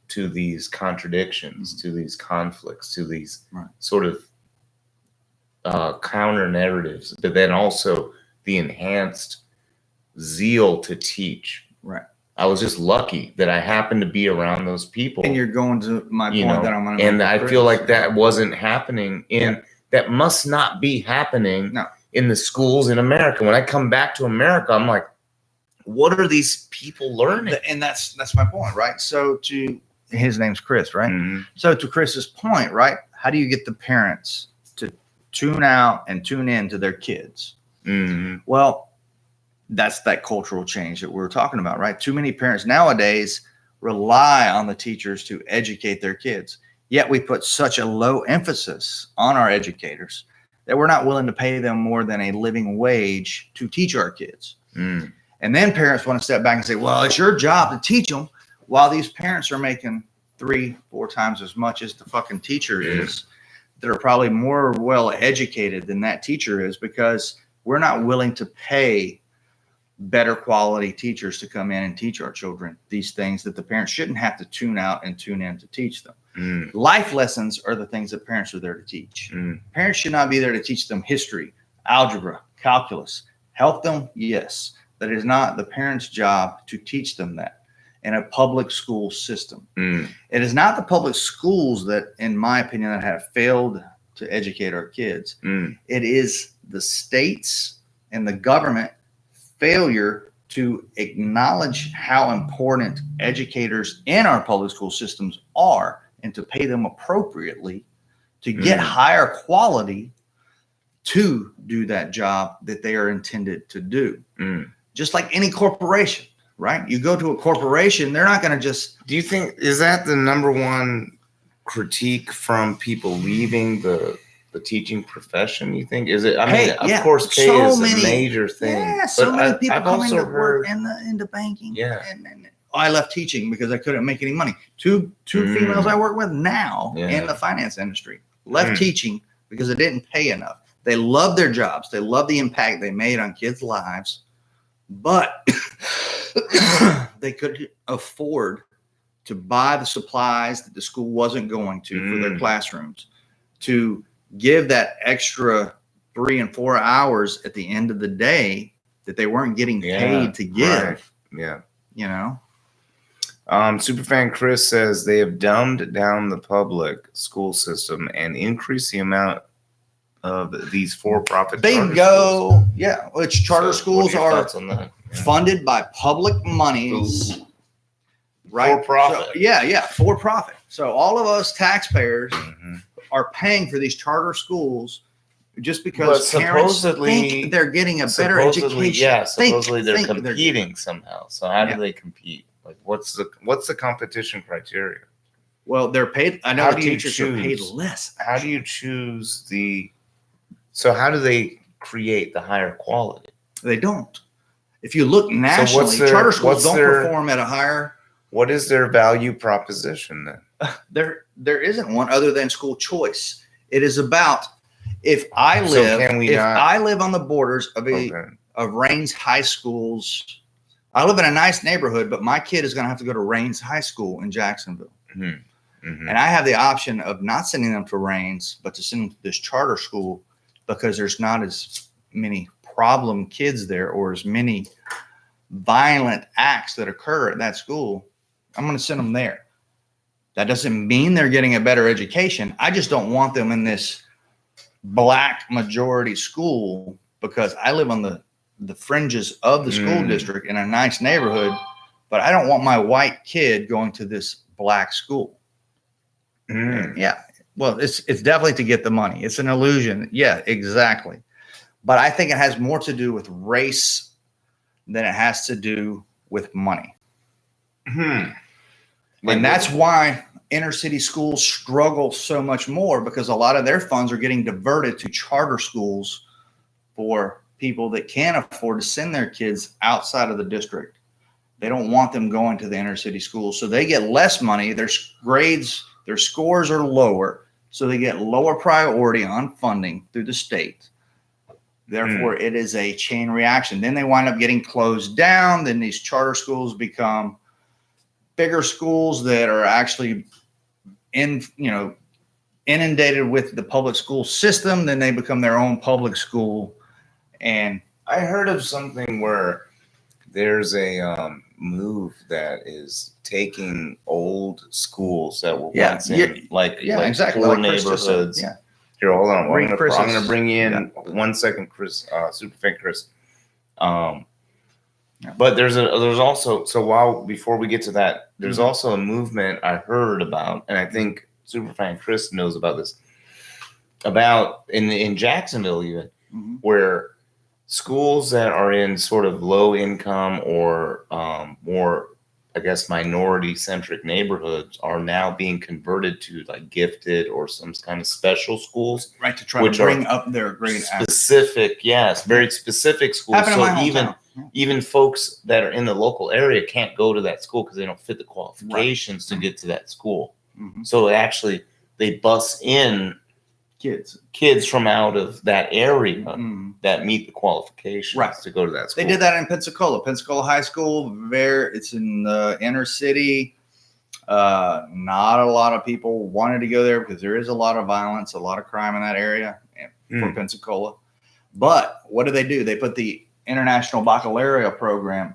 to these contradictions, to these conflicts, to these sort of counter narratives, but then also the enhanced zeal to teach. Right. I was just lucky that I happened to be around those people. And you're going to my point that I'm going to make. And I feel like that wasn't happening that must not be happening in the schools in America. When I come back to America, I'm like, what are these people learning? And that's my point, right? So his name's Chris, right? So to Chris's point, right? How do you get the parents to tune out and tune in to their kids? Well, that's that cultural change that we're talking about, right? Too many parents nowadays rely on the teachers to educate their kids. Yet we put such a low emphasis on our educators that we're not willing to pay them more than a living wage to teach our kids. And then parents want to step back and say, well, it's your job to teach them, while these parents are making 3-4 times as much as the fucking teacher is, that are probably more well educated than that teacher is, because we're not willing to pay better quality teachers to come in and teach our children these things that the parents shouldn't have to tune out and tune in to teach them. Life lessons are the things that parents are there to teach. Parents should not be there to teach them history, algebra, calculus. Help them, yes. That is not the parents' job to teach them that in a public school system. It is not the public schools that, in my opinion, that have failed to educate our kids. Mm. It is the states and the government failure to acknowledge how important educators in our public school systems are and to pay them appropriately to get higher quality to do that job that they are intended to do. Just like any corporation, right? You go to a corporation, they're not going to just. Do you think, is that the number one critique from people leaving the teaching profession, you think? Is it? I mean, of course, pay is a major thing. Yeah, so many people I've coming also to heard work into banking. Yeah. And I left teaching because I couldn't make any money. Two females I work with now in the finance industry left teaching because it didn't pay enough. They love their jobs. They love the impact they made on kids' lives, but they couldn't afford to buy the supplies that the school wasn't going to for their classrooms, to give that extra 3 and 4 hours at the end of the day that they weren't getting paid to give. Right. Yeah. You know? Superfan Chris says they have dumbed down the public school system and increased the amount of these for-profit bingo schools. Yeah, which charter schools are funded by public monies. Right, for profit. So, for profit. So all of us taxpayers are paying for these charter schools just because parents think they're getting a better education. Yeah, supposedly they're competing somehow. So how do they compete? Like, what's the competition criteria? Well, they're paid. I know how the teachers are paid less. How do you choose so how do they create the higher quality? They don't. If you look nationally, charter schools don't perform at a higher. What is their value proposition then? There isn't one other than school choice. It is about if I live on the borders of Rains High Schools. I live in a nice neighborhood, but my kid is going to have to go to Rains High School in Jacksonville. And I have the option of not sending them to Rains, but to send them to this charter school because there's not as many problem kids there or as many violent acts that occur at that school. I'm going to send them there. That doesn't mean they're getting a better education. I just don't want them in this black majority school because I live on the fringes of the school district in a nice neighborhood, but I don't want my white kid going to this black school. Yeah. Well, it's definitely to get the money. It's an illusion. Yeah, exactly. But I think it has more to do with race than it has to do with money. And that's why inner city schools struggle so much more because a lot of their funds are getting diverted to charter schools for people that can't afford to send their kids outside of the district. They don't want them going to the inner city schools. So they get less money. Their grades, their scores are lower. So they get lower priority on funding through the state. Therefore, it is a chain reaction. Then they wind up getting closed down. Then these charter schools become bigger schools that are actually inundated with the public school system. Then they become their own public school. And I heard of something where there's a move that is taking old schools that were once in exactly, poor like neighborhoods. Here, hold on. I'm going to bring you in 1 second, Chris, Superfan Chris. But there's also, before we get to that, there's also a movement I heard about, and I think Superfan Chris knows about this, about in Jacksonville even, where schools that are in sort of low income or more, I guess, minority centric neighborhoods are now being converted to like gifted or some kind of special schools. Right, to try to bring up their grade. Specific, yes, very specific schools. So even folks that are in the local area can't go to that school because they don't fit the qualifications to get to that school. So actually they bus in kids from out of that area that meet the qualifications to go to that school. They did that in Pensacola High School. It's in the inner city. Not a lot of people wanted to go there because there is a lot of violence, a lot of crime in that area for Pensacola. But what do? They put the International Baccalaureate program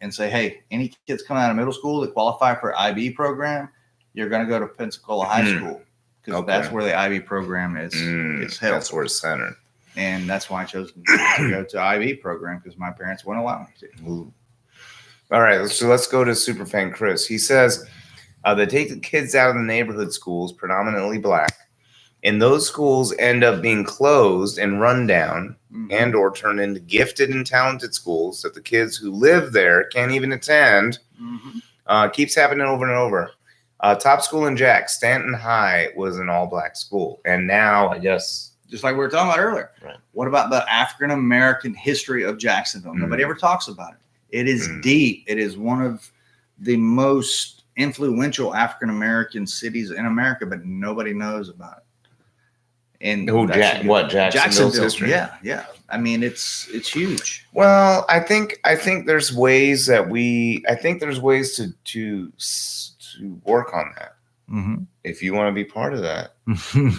and say, hey, any kids coming out of middle school that qualify for IB program, you're going to go to Pensacola High School. because Okay. that's where the IB program is held. That's where it's centered. And that's why I chose to go to IB program, because my parents wouldn't allow me to. Ooh. All right, so let's go to Superfan Chris. He says they take the kids out of the neighborhood schools, predominantly black, and those schools end up being closed and run down and or turned into gifted and talented schools that the kids who live there can't even attend. Keeps happening over and over. Top school in Jack, Stanton High, was an all-black school, and now I guess just like we were talking about earlier. Right. What about the African American history of Jacksonville? Nobody ever talks about it. It is deep. It is one of the most influential African American cities in America, but nobody knows about it. And Jacksonville's history? Yeah. I mean, it's huge. Well, I think there's ways that to work on that. If you want to be part of that,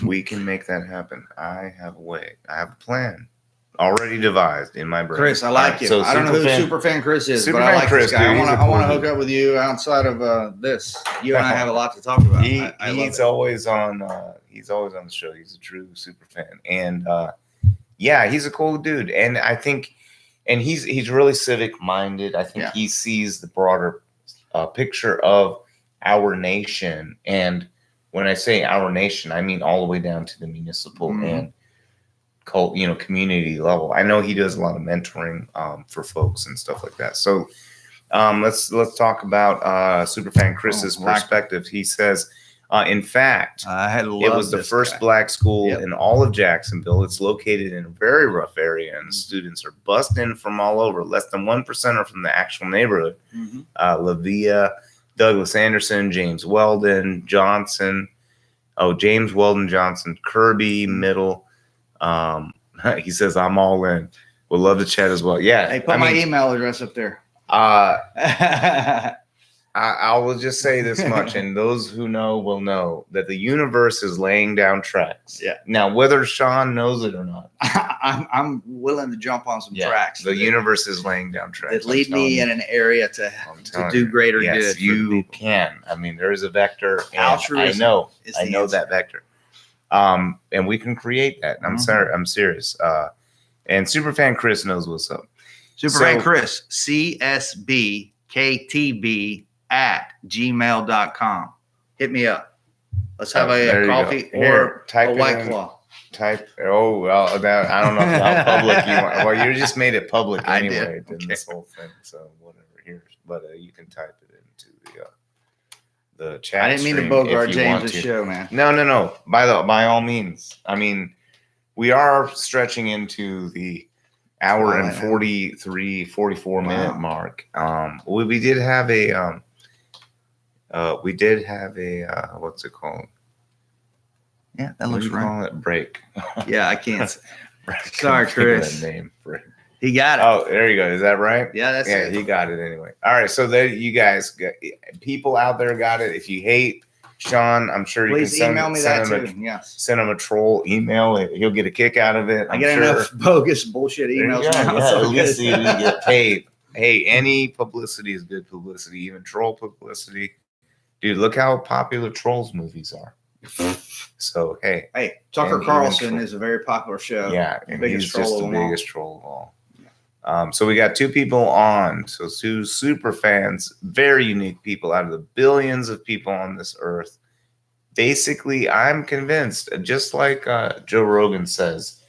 we can make that happen. I have a way. I have a plan already devised in my brain. Chris, I like you. So I don't know who Superfan Chris is, but I like Chris, this guy. dude, I want to hook up with you outside of this. You and I have a lot to talk about. He's always on. He's always on the show. He's a true super fan, and yeah, he's a cool dude. And I think, and he's really civic minded. I think he sees the broader picture of our nation. And when I say our nation, I mean all the way down to the municipal and community level. I know he does a lot of mentoring for folks and stuff like that. So let's talk about Superfan Chris's perspective. He says, in fact, it was the first black school in all of Jacksonville. It's located in a very rough area, and students are bussed in from all over. Less than 1% are from the actual neighborhood. LaVia, Douglas Anderson, James Weldon Johnson. James Weldon Johnson, Kirby, Middle. He says, I'm all in. Would love to chat as well. Yeah. Hey, put my email address up there. I will just say this much, and those who know will know that the universe is laying down tracks. Yeah. Now, whether Sean knows it or not, I'm willing to jump on some tracks. The universe is laying down tracks that lead me in an area to do greater good. Yes, you can. I mean, there is a vector. Altruism. I know that vector. And we can create that. I'm sorry. I'm serious. And Superfan Chris knows what's up. Superfan Chris, CSBKTB@gmail.com. Hit me up. Let's have a coffee or a White Claw. That I don't know how public you want. Well, you just made it public anyway in this whole thing. So whatever. Here, but you can type it into the chat. I didn't mean to bogart James' show, man. No. By all means. I mean, we are stretching into the hour and 44 minute mark. We did have a what's it called? Yeah, that looks right. Call it break. Yeah, I can't. Sorry, Chris. That name break. He got it. Oh, there you go. Is that right? Yeah, that's it. He got it anyway. All right, so there you guys, people out there got it. If you hate Sean, I'm sure Please you can email me that too. Yes. Send him a troll email. He'll get a kick out of it. I get enough bogus bullshit emails now. Yeah, at least you get paid. Hey, any publicity is good publicity, even troll publicity. Dude, look how popular Trolls movies are. So, hey. Tucker Carlson is a very popular show. Yeah, and he's just the biggest troll of all. So we got two people on. So two super fans, very unique people out of the billions of people on this earth. Basically, I'm convinced, just like Joe Rogan says,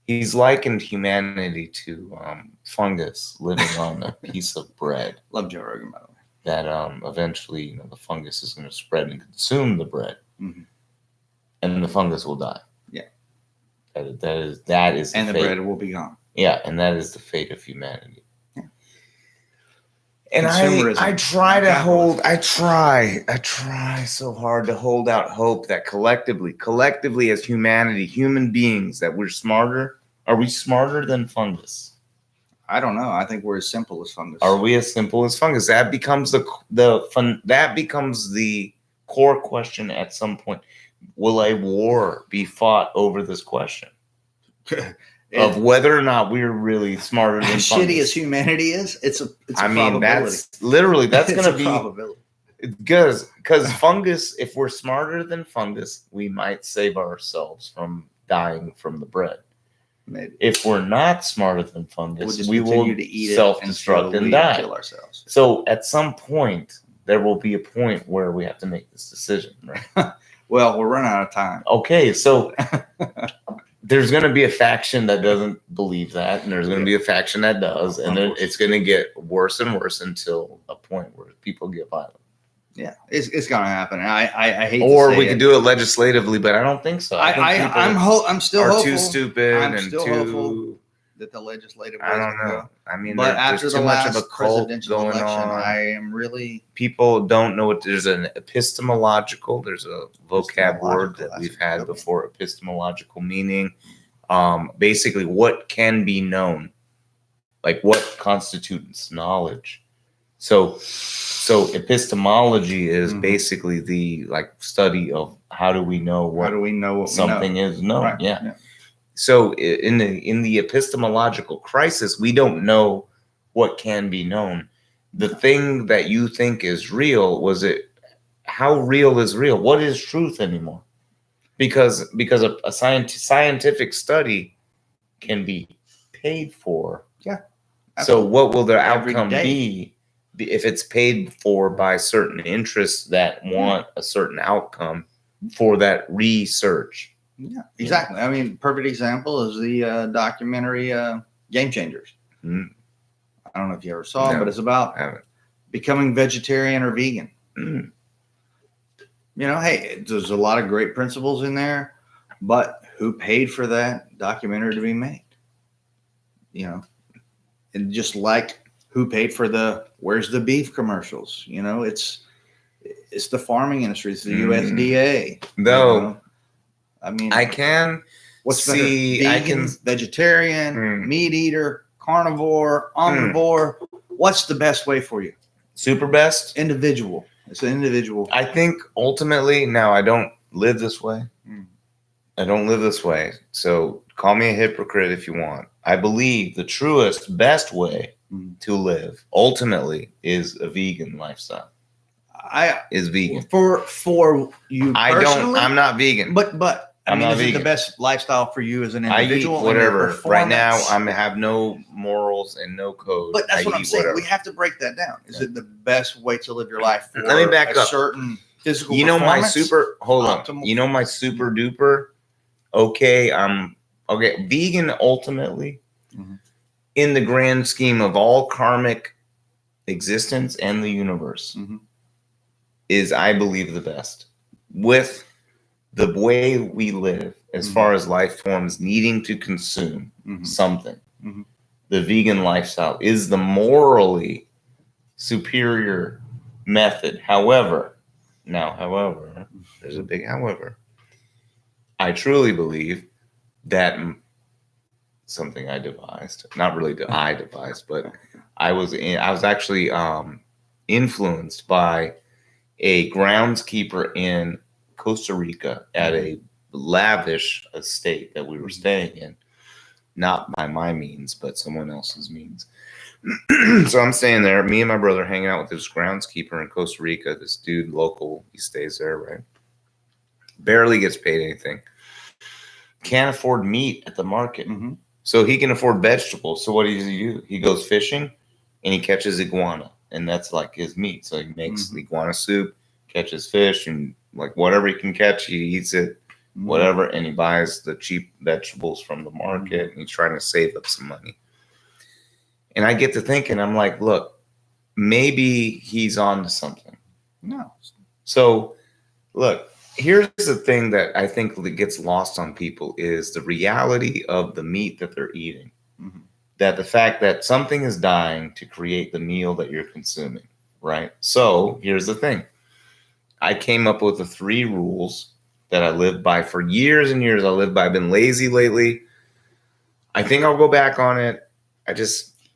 he's likened humanity to fungus living on a piece of bread. Love Joe Rogan, by the way. That eventually, the fungus is going to spread and consume the bread, and the fungus will die. Yeah, that is, and the bread will be gone. Yeah, and that is the fate of humanity. Yeah. And I try so hard to hold out hope that collectively as humanity, human beings, that we're smarter. Are we smarter than fungus? I don't know. I think we're as simple as fungus. Are we as simple as fungus? That becomes the core question at some point. Will a war be fought over this question? Of whether or not we're really smarter than as fungus. shitty as humanity is, it's a probability. That's going to be probability. Because fungus, if we're smarter than fungus, we might save ourselves from dying from the bread. Maybe. If we're not smarter than fungus, just we will continue to eat it self-destruct until and we die. kill ourselves. So at some point, there will be a point where we have to make this decision, right? Well, we're running out of time. Okay, so there's going to be a faction that doesn't believe that, and there's going to be a faction that does, and then it's going to get worse and worse until a point where people get violent. Yeah, it's going to happen. I hate. Or to say we could do it legislatively, but I don't think so. I think I'm still are hopeful. too stupid I'm and still too. hopeful that the legislative. I don't know. I mean, but there's after too the much last of a cult presidential going election, on. I am really. People don't know what there's an epistemological. There's a vocab word that we've had before. Epistemological meaning, basically, what can be known, like what constitutes knowledge. So epistemology is basically the study of how do we know what something is known. Right. Yeah. So in the epistemological crisis, we don't know what can be known. The thing that you think is real, how real is real? What is truth anymore? Because a scientific study can be paid for. Yeah. So what will the outcome be if it's paid for by certain interests that want a certain outcome for that research? Yeah, exactly. I mean, perfect example is the documentary Game Changers. Mm. I don't know if you ever saw it, but it's about becoming vegetarian or vegan. Mm. You know, hey, there's a lot of great principles in there, but who paid for that documentary to be made? You know, and just like who paid for where's the beef commercials? You know, it's the farming industry, it's the USDA. Though, you know? I mean, I can what's see, better? Vegan, vegetarian, meat eater, carnivore, omnivore. What's the best way for you? Super best? Individual. It's an individual. I think ultimately, now I don't live this way. I don't live this way. So call me a hypocrite if you want. I believe the truest, best way to live ultimately is a vegan lifestyle. Is vegan. For you personally? I'm not vegan. But I mean, is it the best lifestyle for you as an individual? I eat whatever. Right now, I have no morals and no code. But that's what I'm saying. We have to break that down. Is it the best way to live your life for Let me back up. Certain physical my performance? My super duper. Okay, vegan ultimately, in the grand scheme of all karmic existence and the universe, is, I believe, the best. With the way we live, as far as life forms needing to consume something, the vegan lifestyle is the morally superior method. However, there's a big however. I truly believe that something I devised, not really that I devised, but I was actually influenced by a groundskeeper in Costa Rica at a lavish estate that we were staying in, not by my means, but someone else's means. So I'm staying there, me and my brother hanging out with this groundskeeper in Costa Rica, this dude local, he stays there, right? Barely gets paid anything. Can't afford meat at the market. So he can afford vegetables. So what does he do? He goes fishing and he catches iguana, and that's like his meat. So he makes iguana soup, catches fish, and like whatever he can catch, he eats it, whatever, and he buys the cheap vegetables from the market, and he's trying to save up some money. And I get to thinking, I'm like, look, maybe he's on to something. No. So look, here's the thing that I think that gets lost on people is the reality of the meat that they're eating. That the fact that something is dying to create the meal that you're consuming, right? So here's the thing. I came up with the 3 rules that I lived by for years and years. I've been lazy lately. I think I'll go back on it.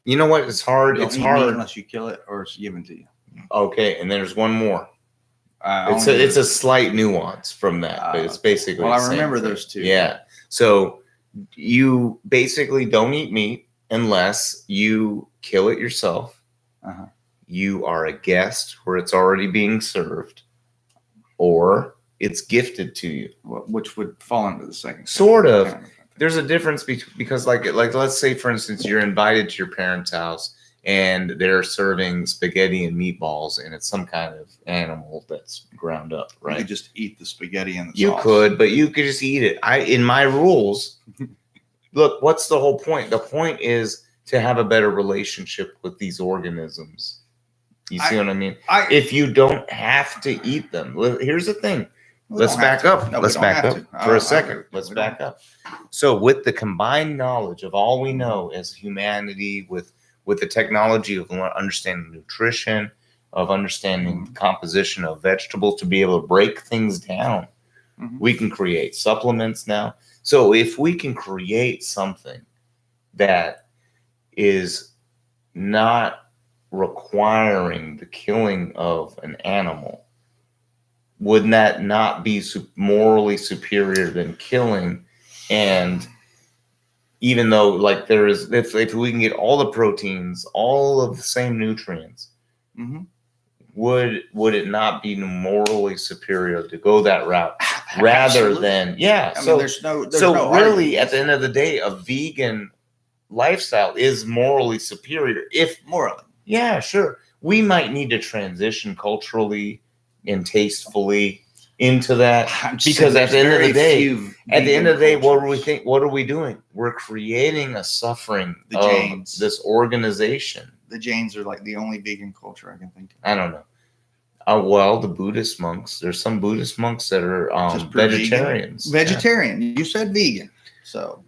You know what? It's hard. It's hard unless you kill it or it's given to you. Okay, and there's one more. It's a slight nuance from that, but it's basically. Well, I remember those 2. Yeah. So you basically don't eat meat unless you kill it yourself. you are a guest where it's already being served, or it's gifted to you. Which would fall into the second. Sort of. category. There's a difference because like let's say, for instance, you're invited to your parents' house and they're serving spaghetti and meatballs, and it's some kind of animal that's ground up, You right? could just eat the spaghetti and the You sauce. could, but you could just eat it. In my rules, look, what's the whole point? The point is to have a better relationship with these organisms. You see what I mean? If you don't have to eat them, here's the thing. Let's back up. Let's back up for a second. Let's back up. So with the combined knowledge of all we know as humanity, with the technology of understanding nutrition, of understanding the composition of vegetables to be able to break things down, we can create supplements now. So if we can create something that is not requiring the killing of an animal, wouldn't that not be morally superior than killing? And even though, like, there is, if we can get all the proteins, all of the same nutrients, would it not be morally superior to go that route rather than I mean, there's no really, argument. at the end of the day, a vegan lifestyle is morally superior. If morally, yeah, sure, we might need to transition culturally and tastefully into that, because at the end of the day, what do we think? What are we doing? We're creating a suffering of this organization. The Jains are like the only vegan culture I can think of. I don't know. Well, the Buddhist monks. There's some Buddhist monks that are vegetarians. Vegetarian. Yeah. You said vegan, so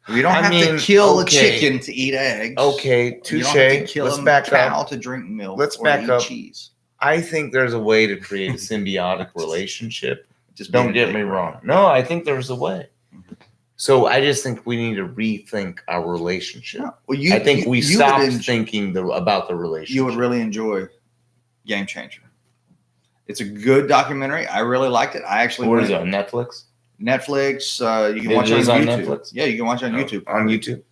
you don't have to kill a chicken to eat eggs. Okay, touche. You don't have to kill Let's back cow up to drink milk. Let's or back eat up. Cheese. I think there's a way to create a symbiotic relationship. Just don't get me wrong. No, I think there's a way. So I just think we need to rethink our relationship. No. Well, I think we stopped thinking about the relationship. You would really enjoy Game Changer. It's a good documentary. I really liked it. I actually. Where is it, on Netflix? Netflix. You can watch it on YouTube. Netflix? Yeah, you can watch it on YouTube. On YouTube.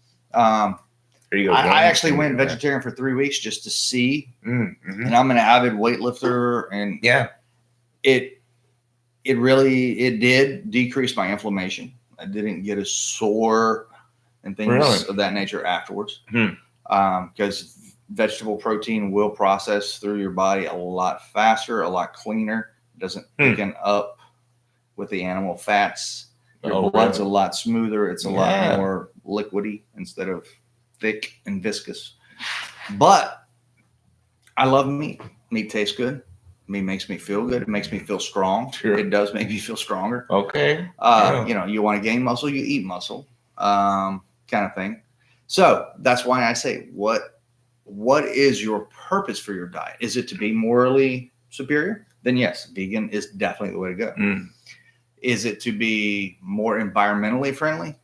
There you go. I actually went vegetarian for 3 weeks just to see. And I'm an avid weightlifter, and it did decrease my inflammation. I didn't get as sore and things of that nature afterwards. Because vegetable protein will process through your body a lot faster, a lot cleaner. It doesn't thicken up with the animal fats. Your blood's a lot smoother. It's a lot more liquidy instead of thick and viscous. But I love meat. Meat tastes good. Meat makes me feel good. It makes me feel strong. Sure. It does make me feel stronger. Okay. You know, you want to gain muscle, you eat muscle, kind of thing. So that's why I say, what is your purpose for your diet? Is it to be morally superior? Then yes, vegan is definitely the way to go. Is it to be more environmentally friendly?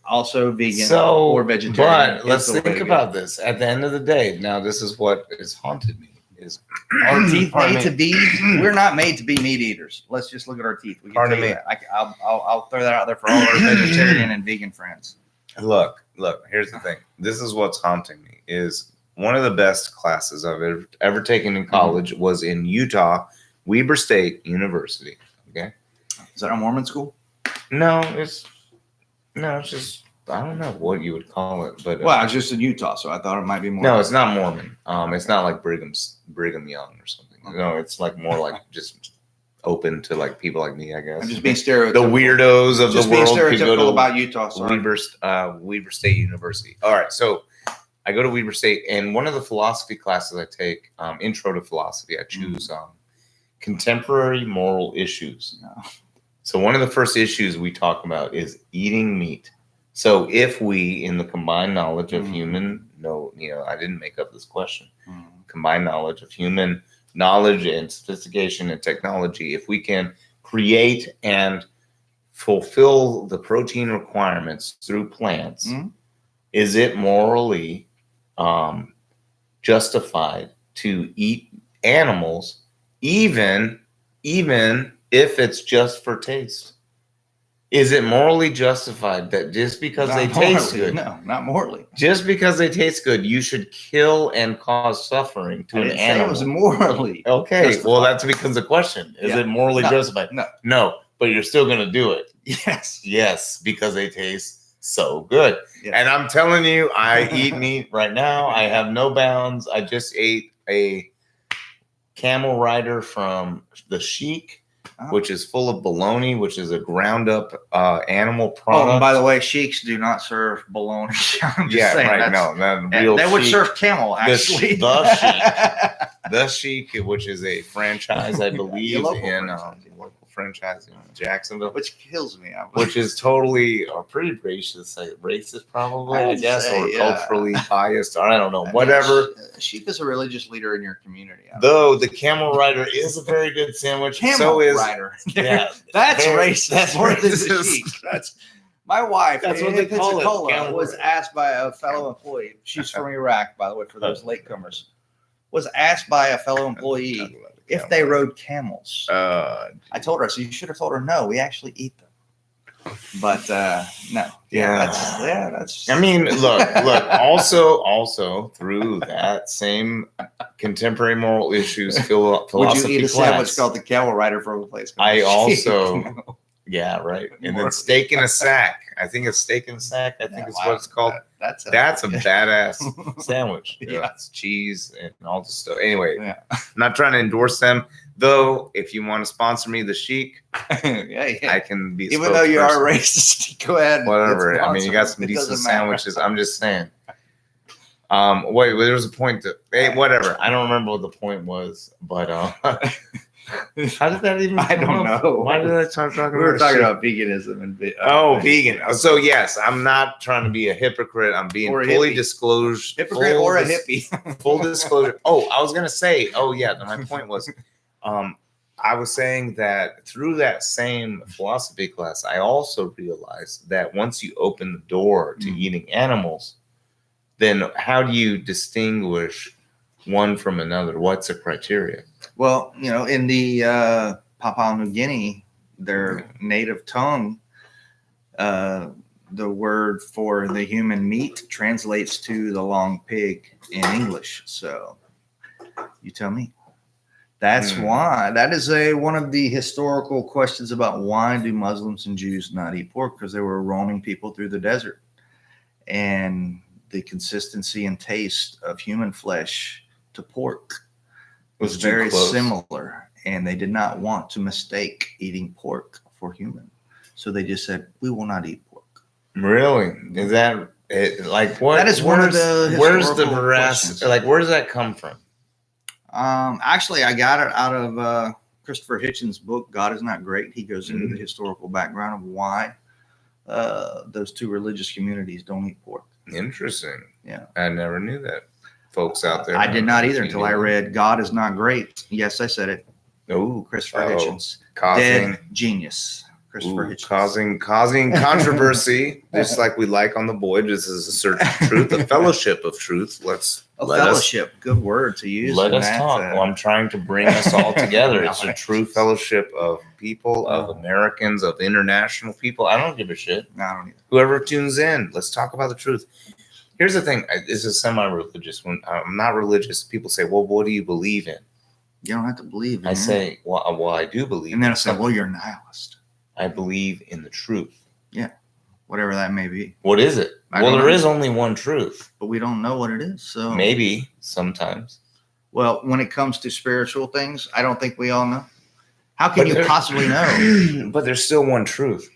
Also vegan or vegetarian. But let's think about this. At the end of the day, now this is what has haunted me. Is our teeth made to be? We're not made to be meat eaters. Let's just look at our teeth. We can Pardon me. I'll throw that out there for all our vegetarian and vegan friends. Look. Here's the thing. This is what's haunting me. Is one of the best classes I've ever taken in college was in Utah, Weber State University. Okay. Is that a Mormon school? No, it's just, I don't know what you would call it, but well, it's just in Utah, so I thought it might be more. No, it's not Mormon. It's not like Brigham Young or something. Okay. No, it's like more like just open to like people like me, I guess. I'm just being stereotypical. The weirdos of just the world. Just being stereotypical about Utah. Sorry. Weber State University. All right, so I go to Weber State, and one of the philosophy classes I take, intro to philosophy, I choose contemporary moral issues. No. So one of the first issues we talk about is eating meat. So if we, in the combined knowledge of human, I didn't make up this question, combined knowledge of human knowledge and sophistication and technology, if we can create and fulfill the protein requirements through plants, is it morally justified to eat animals, even if it's just for taste? Is it morally justified that just because they taste good, No, not morally. just because they taste good, you should kill and cause suffering to an animal? It was morally. Okay, justified. well, that becomes a question. Is Yeah. it morally No, justified? no. No, but you're still going to do it. Yes. Yes, because they taste so good. Yes. And I'm telling you, I eat meat right now. I have no bounds. I just ate a camel rider from the Sheik, which is full of bologna, which is a ground up animal product. Oh, and by the way, sheiks do not serve bologna. I'm just saying, right. No, real they would Sheik. serve camel, actually. The Sheik, which is a franchise, I believe, local in franchise. local franchise in Jacksonville, Which kills me. which is totally pretty racist probably, I would guess, say, or yeah. culturally biased, or I don't know, I mean, whatever. Sheik is a religious leader in your community. Though the camel rider is a very good sandwich, Camel so is rider. yeah, That's very- racist. that's more than the racist. Sheik. That's my wife. That's what in they call it, Pensacola, camel was rider. asked by a fellow employee. She's from Iraq, by the way, for those latecomers. Was asked by a fellow employee if they rode camels. I told her, I said, you should have told her no. We actually eat them. But no. Yeah. That's. I mean, look. Also through that same contemporary moral issues philosophy Would you eat a sandwich class, called the Camel Rider from a place? I called Sheik? also, yeah, right. And then steak in a sack. I think it's steak in a sack. I think it's what it's called. That's a badass sandwich. Yeah. It's cheese and all the stuff. Anyway, Yeah. I'm not trying to endorse them. Though, if you want to sponsor me, the Sheik, yeah. I can be. Even though you are spokesperson. racist, go ahead. and Whatever. I mean, you got some It decent doesn't matter. sandwiches. I'm just saying. Wait, there was a point to. Hey, whatever. I don't remember what the point was, but how did that even? I don't come up? know. Why did I start talking? We were talking shit? about veganism and vegan. So yes, I'm not trying to be a hypocrite. I'm being Or a fully hippie. disclosed. hypocrite full or a dis- hippie. Full disclosure. Oh, I was gonna say. Oh yeah, my point was. I was saying that through that same philosophy class, I also realized that once you open the door to eating animals, then how do you distinguish one from another? What's the criteria? Well, in the Papua New Guinea, their native tongue, the word for the human meat translates to the long pig in English. So you tell me. That's why. That is one of the historical questions about why do Muslims and Jews not eat pork? Because they were roaming people through the desert. And the consistency and taste of human flesh to pork was too very close. similar. And they did not want to mistake eating pork for human. So they just said, we will not eat pork. Really? Is that like what? That is one of the Where's the historical veracity? questions. Like, where does that come from? Actually, I got it out of Christopher Hitchens' book, God is Not Great. He goes into the historical background of why those two religious communities don't eat pork. Interesting. Yeah. I never knew that. Folks out there. I did not either until I read God is Not Great. Yes, I said it. Oh, Christopher Hitchens. causing Dead genius. Christopher Hitchens. causing controversy, just like we like on the Boy. This is a search of truth, a fellowship of truth. Fellowship. Good word to use. Let in us that, talk. Well, I'm trying to bring us all together. It's a Right. true fellowship of people, of Americans, of international people. I don't give a shit. No, I don't either. Whoever tunes in, let's talk about the truth. Here's the thing. This is semi-religious. When I'm not religious, people say, well, what do you believe in? You don't have to believe in I it. say, well, I do believe. And then in I say, well, you're a nihilist. I believe in the truth. Whatever that may be. What is it? I Well, don't there know. is only one truth. But we don't know what it is. So Maybe sometimes. Well, when it comes to spiritual things, I don't think we all know. How can But you there- possibly know? But there's still one truth.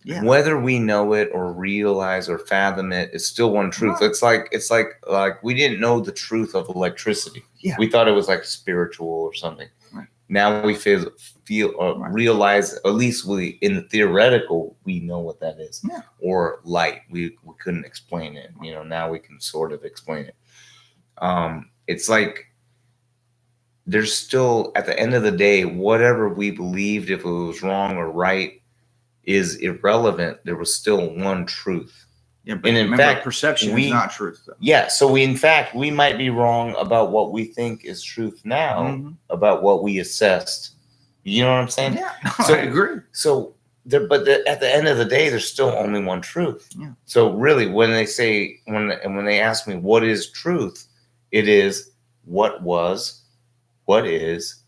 Yeah. Whether we know it or realize or fathom it, it's still one truth. Right. It's like we didn't know the truth of electricity. Yeah. We thought it was like spiritual or something. Right. Now we feel or Right. realize, at least we in the theoretical, we know what that is. Yeah. Or light. We couldn't explain it. Now we can sort of explain it. It's like there's still, at the end of the day, whatever we believed, if it was wrong or right, is irrelevant. There was still one truth. Yeah, but And in remember, fact, perception we- is not truth, though. Yeah, so in fact, we might be wrong about what we think is truth now, Mhm. about what we assessed. You know what I'm saying? Yeah, no, So- I agree. So at the end of the day, there's still only one truth. Yeah. So really, when they ask me what is truth, it is what was, what is,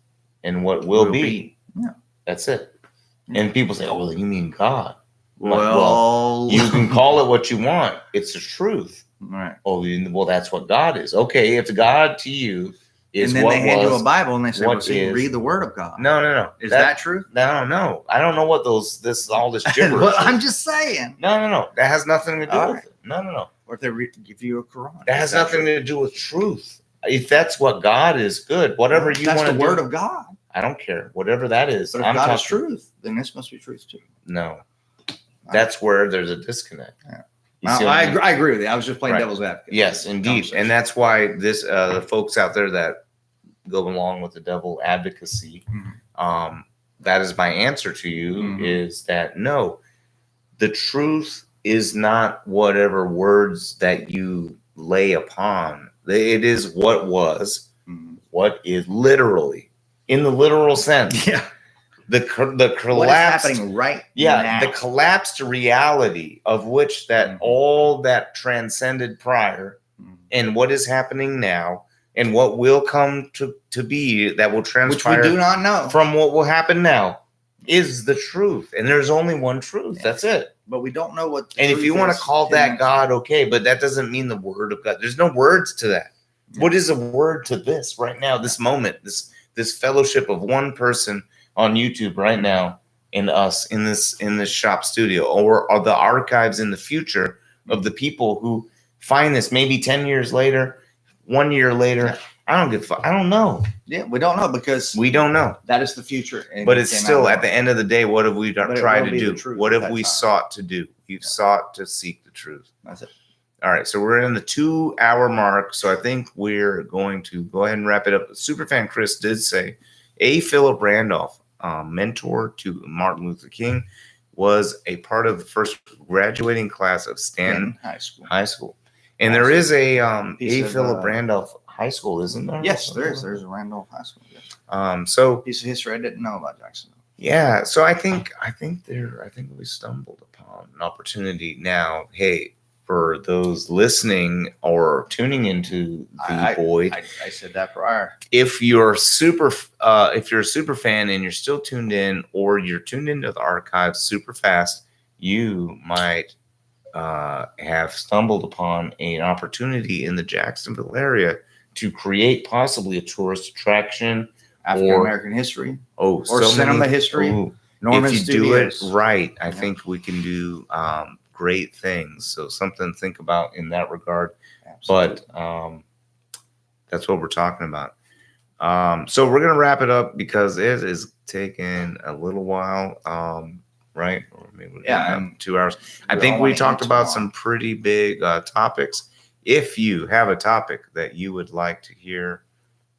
and what will be. Yeah. That's it. Yeah. And people say, "Oh, well, you mean God?" Well, you can call it what you want. It's the truth. right. Oh, well, that's what God is. Okay, if God to you is And then what they hand you was, a Bible and they say, what "Well, see, is- read the Word of God." no. Is that true? No. I don't know what all this gibberish. Well, is. I'm just saying. No. That has nothing to do All with it. No. Or if they give you a Quran, That has nothing to do with truth. If that's what God is, good. Whatever you want That's to the do. Word of God. I don't care. Whatever that is. But if I'm God is talking- truth, then this must be truth too. No. That's where there's a disconnect. Yeah. You see what I mean? I agree with you. I was just playing Right. devil's advocate. Yes, indeed. And that's why this the folks out there that go along with the devil advocacy, that is my answer to you, is that no, the truth is not whatever words that you lay upon. It is what was, what is literally, in the literal sense. Yeah. The What is collapsed, happening right yeah, now? the collapsed reality of which that all that transcended prior and what is happening now and what will come to be that will Which transpire we do not know. from what will happen now is the truth. And there's only one truth. Yeah. That's it. But we don't know what. And if you want to call that God, okay, but that doesn't mean the word of God. There's no words to that. Yeah. What is a word to this right now, this moment, this fellowship of one person on YouTube right now and us in this shop studio, or the archives in the future of the people who find this maybe 10 years later, 1 year later? Yeah. I don't give a fuck. I don't know. Yeah, we don't know because We don't know. that is the future. And But it it's came still out at the end of the day, what have we But it tried will to be the do? truth What at have that we time. sought to do? We've sought to seek the truth. That's it. All right, so we're in the 2-hour mark, so I think we're going to go ahead and wrap it up. Superfan Chris did say, A. Philip Randolph, mentor to Martin Luther King, was a part of the first graduating class of Stanton In high school. And there is a He A. said, Philip Randolph High School, isn't there? Yes, there is. There's a Randolph High School. Yeah. So Piece of history I didn't know about Jacksonville. yeah, so I think we stumbled upon an opportunity now. Hey, for those listening or tuning into the Void, I said that prior. if you're a super fan and you're still tuned in, or you're tuned into the archives super fast, you might have stumbled upon an opportunity in the Jacksonville area to create possibly a tourist attraction. African American history. Or cinema history. Norman if you Studios. do it right, I Yeah. think we can do great things. So something to think about in that regard. Absolutely. But that's what we're talking about. So we're gonna wrap it up because it is taking a little while. Right? Or maybe we're Yeah, gonna have 2 hours. I we think don't we wanna talked eat about too some long. pretty big topics. If you have a topic that you would like to hear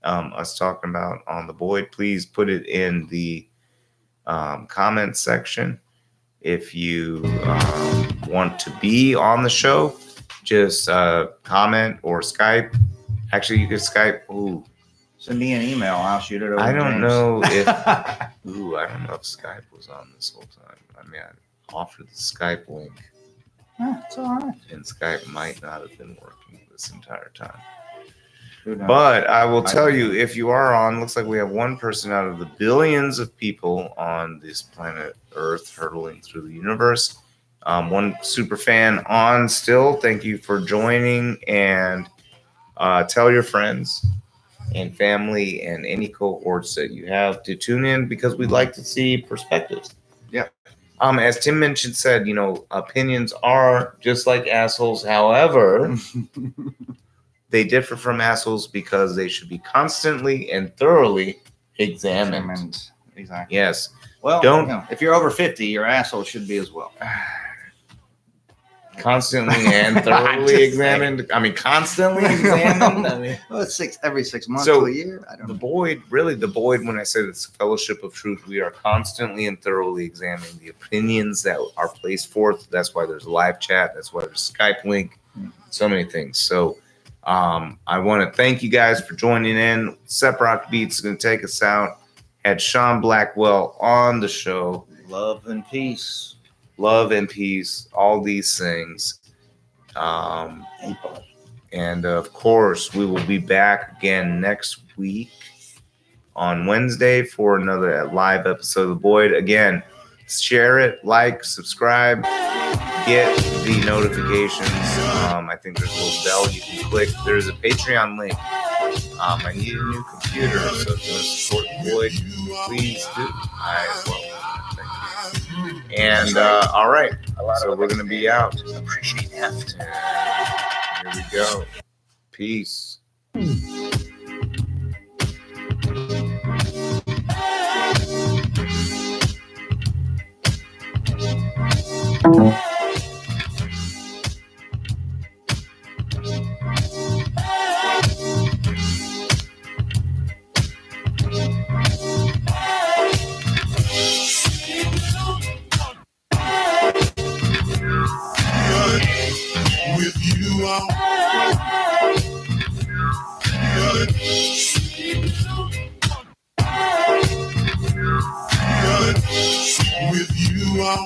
us talking about on the Void, please put it in the comment section. If you want to be on the show, just comment or Skype. Actually, you could Skype. Ooh, Send me an email. I'll shoot it over. I to don't James. know if. Ooh, I don't know if Skype was on this whole time. I mean, I offered the Skype link, It's all right. and Skype might not have been working this entire time. Who knows? But I will tell you, if you are on, looks like we have one person out of the billions of people on this planet Earth hurtling through the universe. One super fan on still. Thank you for joining, and tell your friends and family and any cohorts that you have to tune in, because we'd like to see perspectives. Yeah. As Tim said, opinions are just like assholes. However, they differ from assholes because they should be constantly and thoroughly examined. Exactly. Yes. Well, Don't- if you're over 50, your asshole should be as well. Constantly and thoroughly Just examined. I mean, constantly examined. I mean, Well, it's every 6 months So, to a year. I don't the know. Void, when I say it's fellowship of truth, we are constantly and thoroughly examining the opinions that are placed forth. That's why there's a live chat. That's why there's a Skype link. So many things. So I want to thank you guys for joining in. Seprock Beats is going to take us out. Had Sean Blackwell on the show. Love and peace. Love and peace, all these things. And of course, we will be back again next week on Wednesday for another live episode of The Void. Again, share it, like, subscribe, get the notifications. I think there's a little bell you can click. There's a Patreon link. I need a new computer, so if you want to support The Void, please do. I will. Thank you. And all right, so we're going to be out. Appreciate heft. Here we go. Peace. With you, I'm good. Good. With you, I'm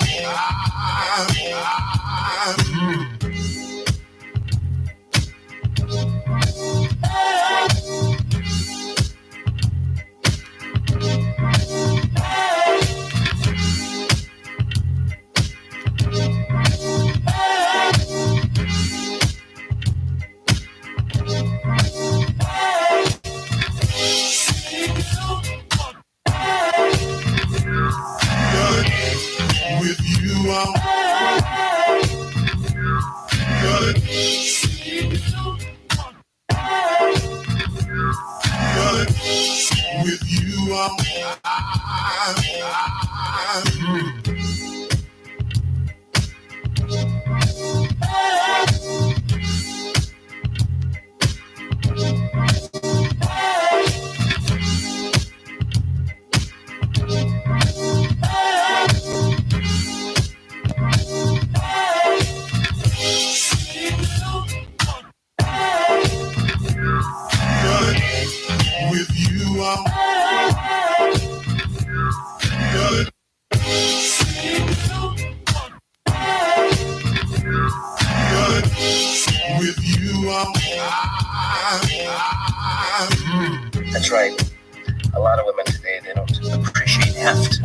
with you, I'm good. Good. With you, good. With you, I'm good. Good. With you, I'm That's right. A lot of women today, they don't appreciate heft.